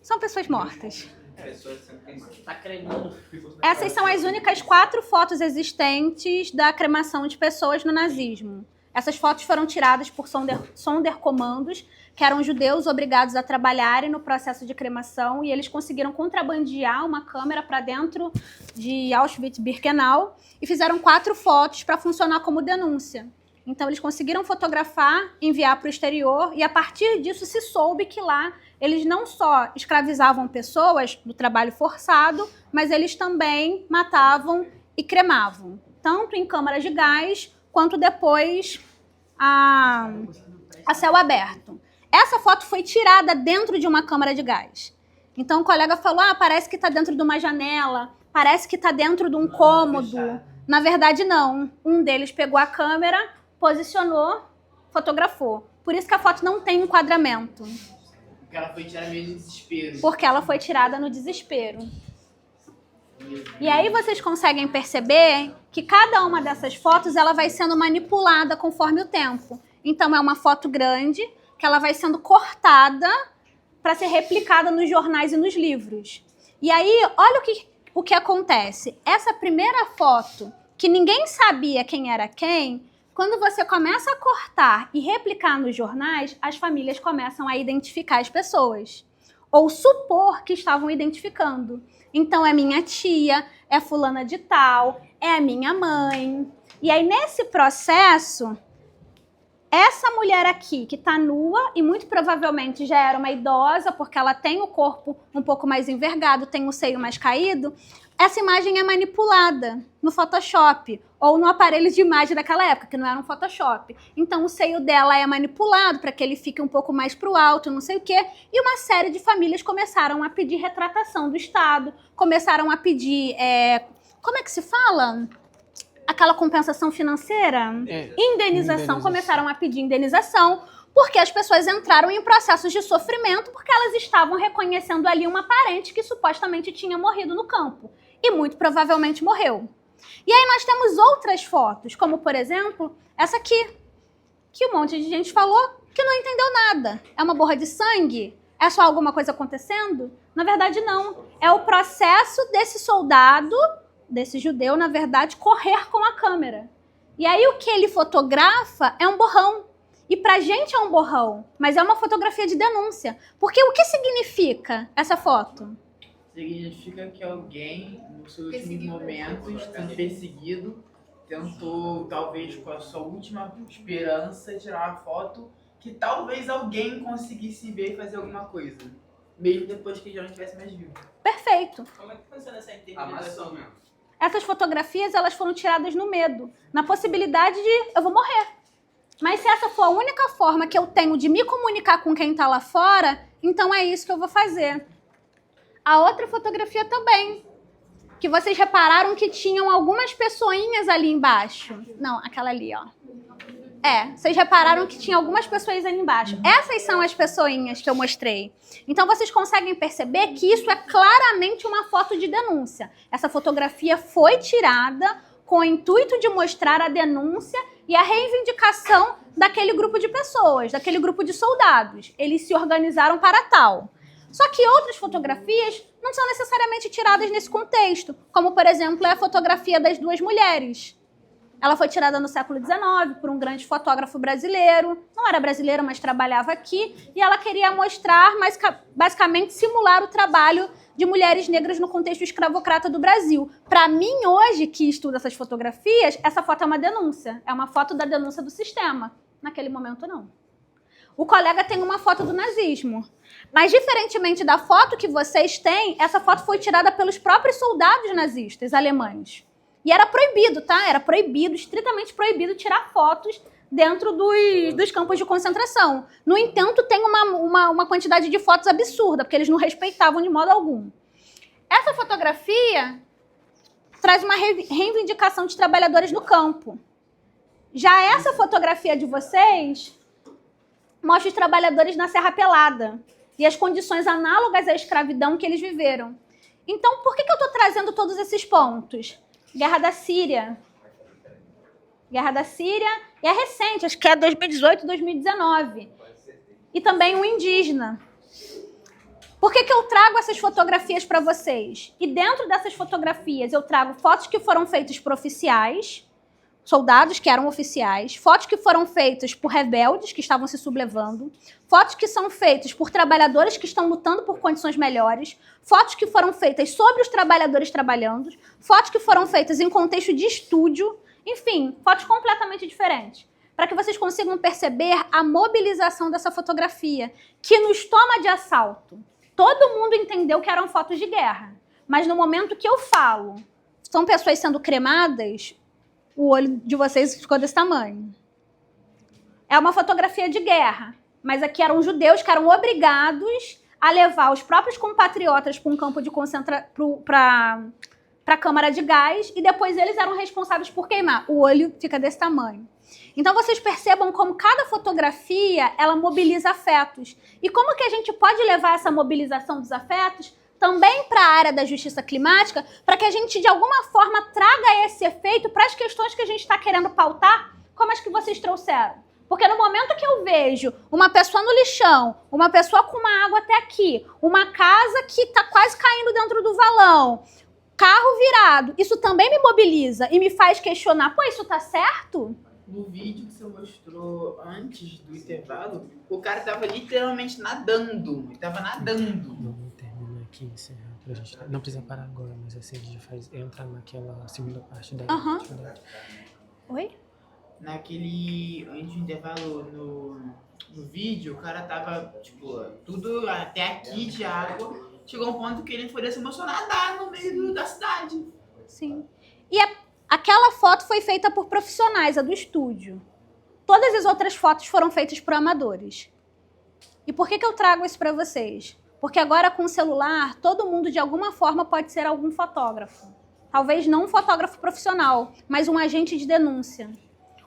São pessoas mortas. Pessoas sendo queimadas. Tá cremando. Essas são as únicas 4 fotos existentes da cremação de pessoas no nazismo. Essas fotos foram tiradas por Sonderkommandos, que eram judeus obrigados a trabalharem no processo de cremação, e eles conseguiram contrabandear uma câmera para dentro de Auschwitz-Birkenau e fizeram 4 fotos para funcionar como denúncia. Então eles conseguiram fotografar, enviar para o exterior, e a partir disso se soube que lá eles não só escravizavam pessoas do trabalho forçado, mas eles também matavam e cremavam, tanto em câmaras de gás quanto depois a céu aberto. Essa foto foi tirada dentro de uma câmara de gás. Então o colega falou, parece que está dentro de uma janela, parece que está dentro de um cômodo. Na verdade, não. Um deles pegou a câmera, posicionou, fotografou. Por isso que a foto não tem enquadramento. Porque ela foi tirada meio no desespero. Porque ela foi tirada no desespero. E aí vocês conseguem perceber que cada uma dessas fotos ela vai sendo manipulada conforme o tempo. Então é uma foto grande que ela vai sendo cortada para ser replicada nos jornais e nos livros. E aí, olha o que acontece. Essa primeira foto, que ninguém sabia quem era quem, quando você começa a cortar e replicar nos jornais, as famílias começam a identificar as pessoas. Ou supor que estavam identificando. Então é minha tia, é fulana de tal, é a minha mãe. E aí nesse processo, essa mulher aqui que está nua e muito provavelmente já era uma idosa, porque ela tem o corpo um pouco mais envergado, tem o seio mais caído, essa imagem é manipulada no Photoshop ou no aparelho de imagem daquela época, que não era um Photoshop. Então o seio dela é manipulado para que ele fique um pouco mais para o alto, não sei o quê. E uma série de famílias começaram a pedir retratação do Estado, começaram a pedir, como é que se fala? Aquela compensação financeira? Indenização. Começaram a pedir indenização, porque as pessoas entraram em processos de sofrimento, porque elas estavam reconhecendo ali uma parente que supostamente tinha morrido no campo. E muito provavelmente morreu. E aí nós temos outras fotos, como por exemplo, essa aqui, que um monte de gente falou que não entendeu nada. É uma borra de sangue? É só alguma coisa acontecendo? Na verdade não. É o processo desse soldado, desse judeu, na verdade, correr com a câmera. E aí o que ele fotografa é um borrão. E pra gente é um borrão, mas é uma fotografia de denúncia. Porque o que significa essa foto? Significa que alguém, nos seus últimos momentos, sendo perseguido, tentou, talvez com a sua última esperança, tirar uma foto que talvez alguém conseguisse ver e fazer alguma coisa. Mesmo depois que já não estivesse mais vivo. Perfeito. Como é que funciona essa interpretação mesmo? Essas fotografias elas foram tiradas no medo, na possibilidade de eu vou morrer. Mas se essa for a única forma que eu tenho de me comunicar com quem está lá fora, então é isso que eu vou fazer. A outra fotografia também, que vocês repararam que tinham algumas pessoinhas ali embaixo. Não, aquela ali, ó. Vocês repararam que tinha algumas pessoas ali embaixo. Essas são as pessoinhas que eu mostrei. Então vocês conseguem perceber que isso é claramente uma foto de denúncia. Essa fotografia foi tirada com o intuito de mostrar a denúncia e a reivindicação daquele grupo de pessoas, daquele grupo de soldados. Eles se organizaram para tal. Só que outras fotografias não são necessariamente tiradas nesse contexto, como, por exemplo, é a fotografia das 2 mulheres. Ela foi tirada no século XIX por um grande fotógrafo brasileiro. Não era brasileiro, mas trabalhava aqui. E ela queria mostrar, mas basicamente simular o trabalho de mulheres negras no contexto escravocrata do Brasil. Para mim, hoje, que estudo essas fotografias, essa foto é uma denúncia. É uma foto da denúncia do sistema. Naquele momento, não. O colega tem uma foto do nazismo. Mas, diferentemente da foto que vocês têm, essa foto foi tirada pelos próprios soldados nazistas alemães. E era proibido, tá? Era proibido, estritamente proibido, tirar fotos dentro dos campos de concentração. No entanto, tem uma quantidade de fotos absurda, porque eles não respeitavam de modo algum. Essa fotografia traz uma reivindicação de trabalhadores no campo. Já essa fotografia de vocês mostra os trabalhadores na Serra Pelada e as condições análogas à escravidão que eles viveram. Então, por que eu estou trazendo todos esses pontos? Guerra da Síria. Guerra da Síria, e é recente, acho que é 2018, 2019. E também o indígena. Por que eu trago essas fotografias para vocês? E dentro dessas fotografias eu trago fotos que foram feitas por oficiais, soldados que eram oficiais, fotos que foram feitas por rebeldes que estavam se sublevando, fotos que são feitas por trabalhadores que estão lutando por condições melhores, fotos que foram feitas sobre os trabalhadores trabalhando, fotos que foram feitas em contexto de estúdio, enfim, fotos completamente diferentes. Para que vocês consigam perceber a mobilização dessa fotografia, que nos toma de assalto. Todo mundo entendeu que eram fotos de guerra, mas no momento que eu falo, são pessoas sendo cremadas, o olho de vocês ficou desse tamanho. É uma fotografia de guerra, mas aqui eram judeus que eram obrigados a levar os próprios compatriotas para um campo de concentração, para a câmara de gás, e depois eles eram responsáveis por queimar. O olho fica desse tamanho. Então vocês percebam como cada fotografia, ela mobiliza afetos. E como que a gente pode levar essa mobilização dos afetos também para a área da justiça climática, para que a gente, de alguma forma, traga esse efeito para as questões que a gente está querendo pautar, como as que vocês trouxeram. Porque no momento que eu vejo uma pessoa no lixão, uma pessoa com uma água até aqui, uma casa que está quase caindo dentro do valão, carro virado, isso também me mobiliza e me faz questionar, pô, isso tá certo? No vídeo que você mostrou antes do intervalo, o cara tava literalmente nadando. Ele tava nadando. Vamos terminar aqui, encerrar pra gente. Não precisa parar agora, mas assim a gente entra naquela segunda parte da atividade. Oi? Antes do intervalo no vídeo, o cara tava, tipo, tudo até aqui de água. Chegou um ponto que ele foi se emocionar nadar no meio da cidade. Sim. E aquela foto foi feita por profissionais, a do estúdio. Todas as outras fotos foram feitas por amadores. E por que eu trago isso para vocês? Porque agora com o celular, todo mundo de alguma forma pode ser algum fotógrafo. Talvez não um fotógrafo profissional, mas um agente de denúncia.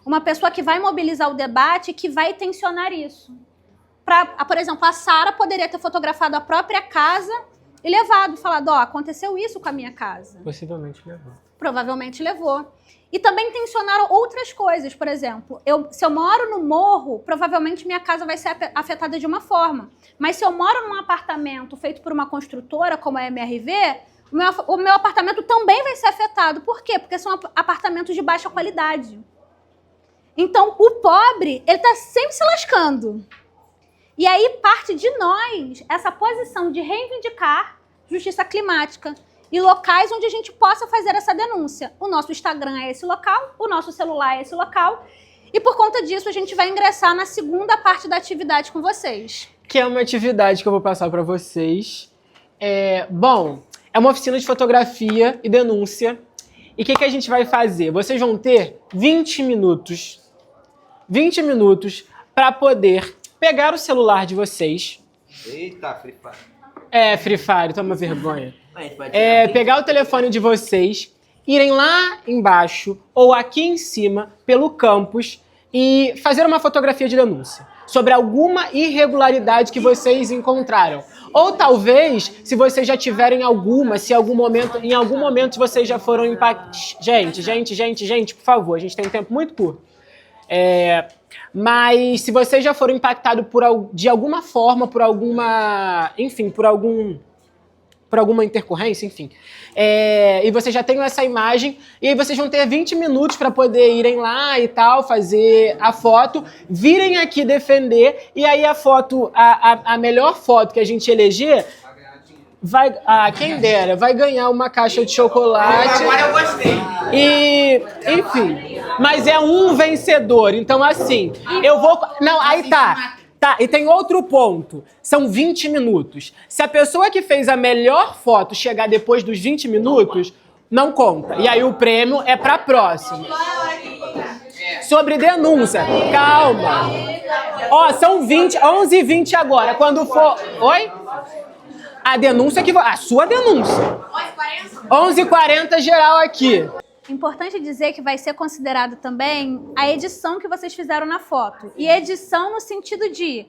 Uma pessoa que vai mobilizar o debate e que vai tensionar isso. Por exemplo, a Sara poderia ter fotografado a própria casa e levado, falado, ó, aconteceu isso com a minha casa. Possivelmente levou. Provavelmente levou. E também tensionaram outras coisas, por exemplo, se eu moro no morro, provavelmente minha casa vai ser afetada de uma forma. Mas se eu moro num apartamento feito por uma construtora, como a MRV, o meu apartamento também vai ser afetado. Por quê? Porque são apartamentos de baixa qualidade. Então, o pobre, ele tá sempre se lascando. E aí parte de nós essa posição de reivindicar justiça climática e locais onde a gente possa fazer essa denúncia. O nosso Instagram é esse local, o nosso celular é esse local, e por conta disso a gente vai ingressar na segunda parte da atividade com vocês. Que é uma atividade que eu vou passar para vocês. É uma oficina de fotografia e denúncia. E o que a gente vai fazer? Vocês vão ter 20 minutos para poder pegar o celular de vocês. Eita, Free Fire. Free Fire, toma vergonha. Pegar o telefone de vocês, irem lá embaixo ou aqui em cima, pelo campus, e fazer uma fotografia de denúncia sobre alguma irregularidade que vocês encontraram. Ou talvez, se vocês já tiverem alguma, se em algum momento vocês já foram impactados. Gente, por favor, a gente tem um tempo muito curto. Mas se vocês já foram impactados de alguma forma, por alguma intercorrência, enfim. E vocês já têm essa imagem, e aí vocês vão ter 20 minutos para poder irem lá e tal, fazer a foto, virem aqui defender, e aí a foto, a melhor foto que a gente eleger, quem dera, vai ganhar uma caixa de chocolate. Agora eu gostei. E, enfim, mas é um vencedor, então assim, eu vou... Não, aí tá, e tem outro ponto, são 20 minutos. Se a pessoa que fez a melhor foto chegar depois dos 20 minutos, não conta. E aí o prêmio é pra próxima. Sobre denúncia, calma. São 11h20 agora, quando for... Oi? A denúncia a sua denúncia. 11h40 geral aqui. Importante dizer que vai ser considerado também a edição que vocês fizeram na foto. E edição no sentido de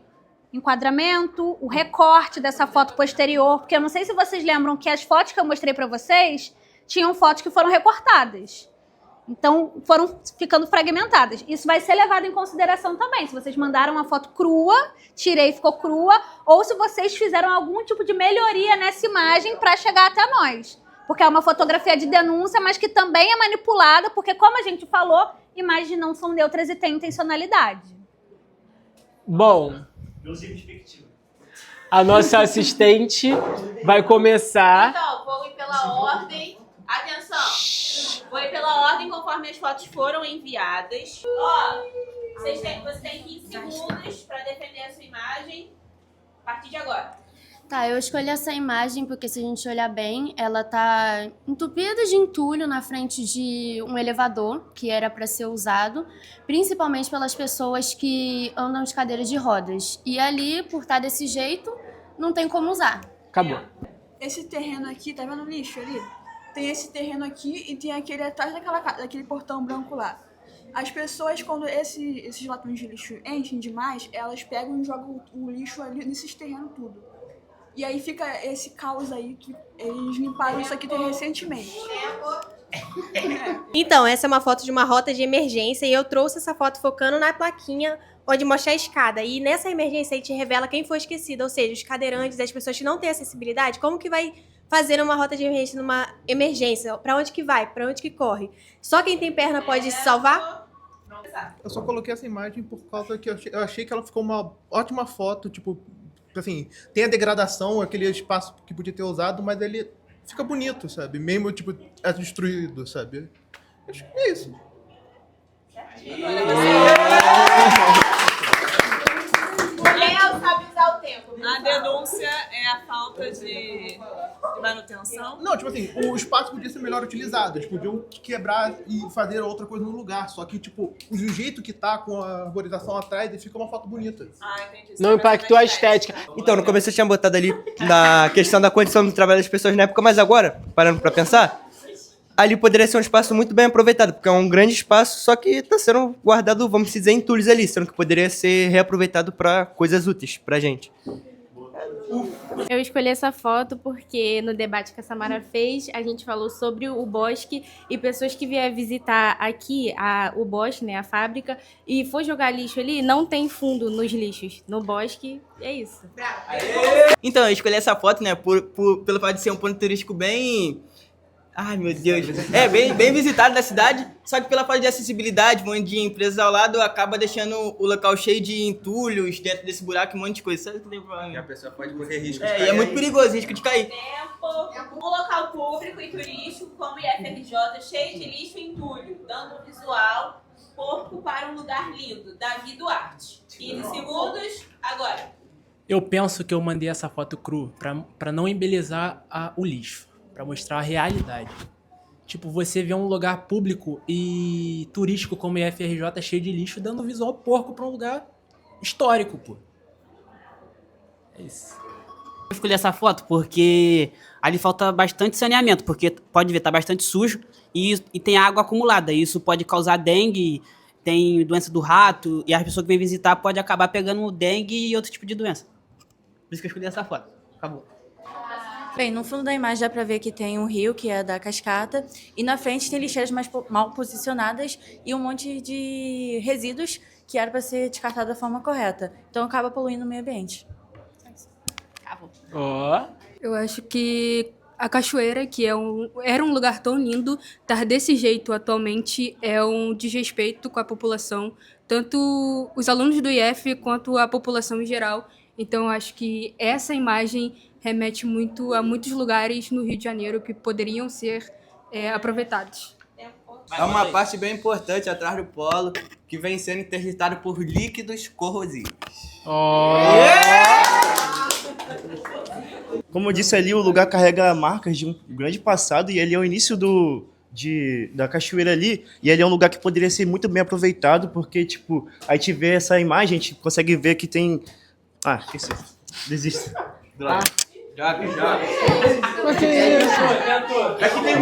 enquadramento, o recorte dessa foto posterior, porque eu não sei se vocês lembram que as fotos que eu mostrei para vocês tinham fotos que foram recortadas. Então, foram ficando fragmentadas. Isso vai ser levado em consideração também. Se vocês mandaram uma foto crua, tirei e ficou crua, ou se vocês fizeram algum tipo de melhoria nessa imagem para chegar até nós. Porque é uma fotografia de denúncia, mas que também é manipulada, porque, como a gente falou, imagens não são neutras e têm intencionalidade. Bom, a nossa assistente vai começar... Então, vou ir pela ordem. Atenção! Vou ir pela ordem conforme as fotos foram enviadas. Ó, você tem 15 segundos para defender a sua imagem a partir de agora. Tá, eu escolhi essa imagem porque, se a gente olhar bem, ela tá entupida de entulho na frente de um elevador que era para ser usado, principalmente pelas pessoas que andam de cadeira de rodas. E ali, por estar desse jeito, não tem como usar. Acabou. Esse terreno aqui, tá vendo o lixo ali? Tem esse terreno aqui e tem aquele atrás daquele portão branco lá. As pessoas, quando esses latões de lixo enchem demais, elas pegam e jogam o lixo ali nesses terrenos tudo. E aí fica esse caos aí, que eles limparam isso aqui recentemente. Então, essa é uma foto de uma rota de emergência e eu trouxe essa foto focando na plaquinha onde mostra a escada. E nessa emergência aí te revela quem foi esquecido, ou seja, os cadeirantes, as pessoas que não têm acessibilidade, como que vai fazer uma rota de emergência numa emergência? Pra onde que vai? Pra onde que corre? Só quem tem perna pode se salvar? Eu só coloquei essa imagem por causa que eu achei que ela ficou uma ótima foto, tipo, assim, tem a degradação, aquele espaço que podia ter usado, mas ele fica bonito, sabe? Mesmo, tipo, é destruído, sabe? Acho que é isso. Quem sabe usar o tempo? A denúncia é a falta de manutenção? Não, tipo assim, o espaço podia ser melhor utilizado. Eles podiam quebrar e fazer outra coisa no lugar. Só que, tipo, o jeito que tá com a arborização atrás, ele fica uma foto bonita. Entendi. Não impactou a estética. Então, no começo eu tinha botado ali na questão da condição do trabalho das pessoas na época, mas agora, parando pra pensar, ali poderia ser um espaço muito bem aproveitado, porque é um grande espaço, só que está sendo guardado, vamos dizer, entulhos ali, sendo que poderia ser reaproveitado para coisas úteis pra gente. Eu escolhi essa foto porque no debate que a Samara fez, a gente falou sobre o bosque e pessoas que vieram visitar aqui o bosque, né, a fábrica, e for jogar lixo ali, não tem fundo nos lixos. No bosque, é isso. Então, eu escolhi essa foto, né, pelo fato de ser um ponto turístico bem... Ai, meu Deus. É, bem visitado da cidade, só que pela falta de acessibilidade, um monte de empresas ao lado acaba deixando o local cheio de entulhos, dentro desse buraco, um monte de coisa. Sabe o que tem problema? E a pessoa pode correr risco de cair. E é muito perigoso, risco de cair. Um local público e turístico como o IFRJ, cheio de lixo e entulho, dando um visual porco para um lugar lindo. Davi Duarte. 15 segundos, agora. Eu penso que eu mandei essa foto cru para não embelezar o lixo. Pra mostrar a realidade. Tipo, você vê um lugar público e turístico como o IFRJ cheio de lixo, dando visual porco pra um lugar histórico, pô. É isso. Eu escolhi essa foto porque ali falta bastante saneamento, porque pode ver, tá bastante sujo e tem água acumulada. E isso pode causar dengue, tem doença do rato, e as pessoas que vêm visitar podem acabar pegando dengue e outro tipo de doença. Por isso que eu escolhi essa foto. Acabou. Bem, no fundo da imagem dá para ver que tem um rio, que é da cascata, e na frente tem lixeiras mais mal posicionadas e um monte de resíduos que era para ser descartado da forma correta. Então acaba poluindo o meio ambiente. Eu acho que a cachoeira, que era um lugar tão lindo, estar desse jeito atualmente é um desrespeito com a população, tanto os alunos do IF quanto a população em geral. Então eu acho que essa imagem remete muito a muitos lugares no Rio de Janeiro que poderiam ser aproveitados. É uma parte bem importante atrás do polo, que vem sendo interditado por líquidos corrosivos. Como eu disse ali, o lugar carrega marcas de um grande passado e ele é o início da cachoeira ali, e ele é um lugar que poderia ser muito bem aproveitado, porque, tipo, a gente vê essa imagem, a gente consegue ver que tem... Ah, esqueci. Desisto. Joga. Mas que isso?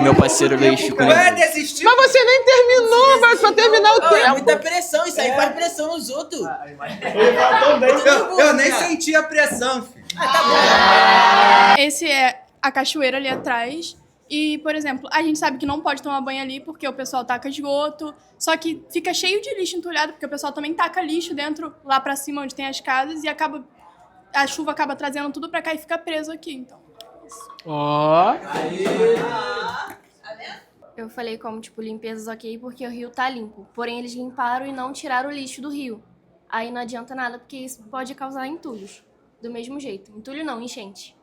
Meu parceiro veio Chico. Ué, desistiu? Mas você nem terminou, mas pra terminar o tempo. É muita pressão, isso aí faz pressão nos outros. Eu nem senti a pressão, filho. Esse é a cachoeira ali atrás E, por exemplo, a gente sabe que não pode tomar banho ali porque o pessoal taca esgoto, só que fica cheio de lixo entulhado porque o pessoal também taca lixo dentro, lá pra cima onde tem as casas, e a chuva acaba trazendo tudo pra cá e fica preso aqui, então. Ó. Eu falei como, tipo, limpezas ok porque o rio tá limpo. Porém, eles limparam e não tiraram o lixo do rio. Aí não adianta nada porque isso pode causar entulhos. Do mesmo jeito. Entulho não, enchente.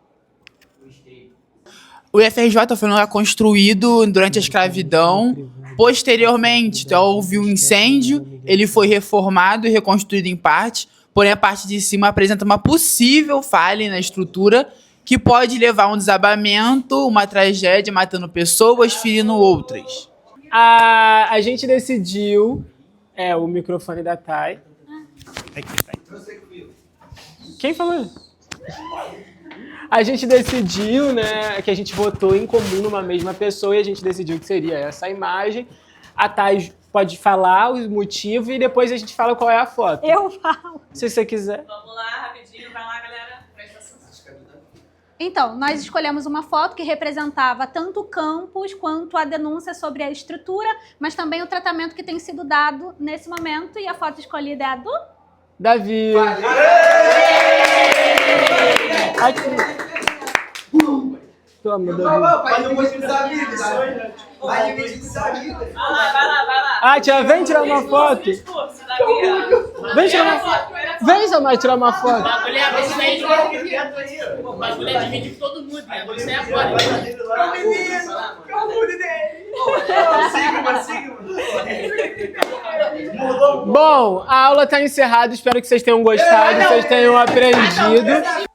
O IFRJ foi um lugar construído durante a escravidão. Posteriormente, então, houve um incêndio, ele foi reformado e reconstruído em parte, porém a parte de cima apresenta uma possível falha na estrutura que pode levar a um desabamento, uma tragédia, matando pessoas, ferindo outras. A gente decidiu... o microfone da Thay. Quem falou isso? A gente decidiu, né, que a gente votou em comum numa mesma pessoa e a gente decidiu que seria essa imagem. A Thay pode falar o motivo e depois a gente fala qual é a foto. Eu falo. Se você quiser. Vamos lá, rapidinho. Vai lá, galera. Presta atenção. Então, nós escolhemos uma foto que representava tanto o campus quanto a denúncia sobre a estrutura, mas também o tratamento que tem sido dado nesse momento. E a foto escolhida é a do... Davi. Aqui. Toma, Davi. Vai dividir dos amigos. Vai dividir dos amigos. Vai lá. Tia, vem tirar uma foto. Vem tirar uma foto. Vem, Samar, tirar uma foto. O bagulho é dividir com todo mundo, né? Você é agora. Que orgulho dele. Bom, a aula está encerrada. Espero que vocês tenham gostado, vocês tenham aprendido.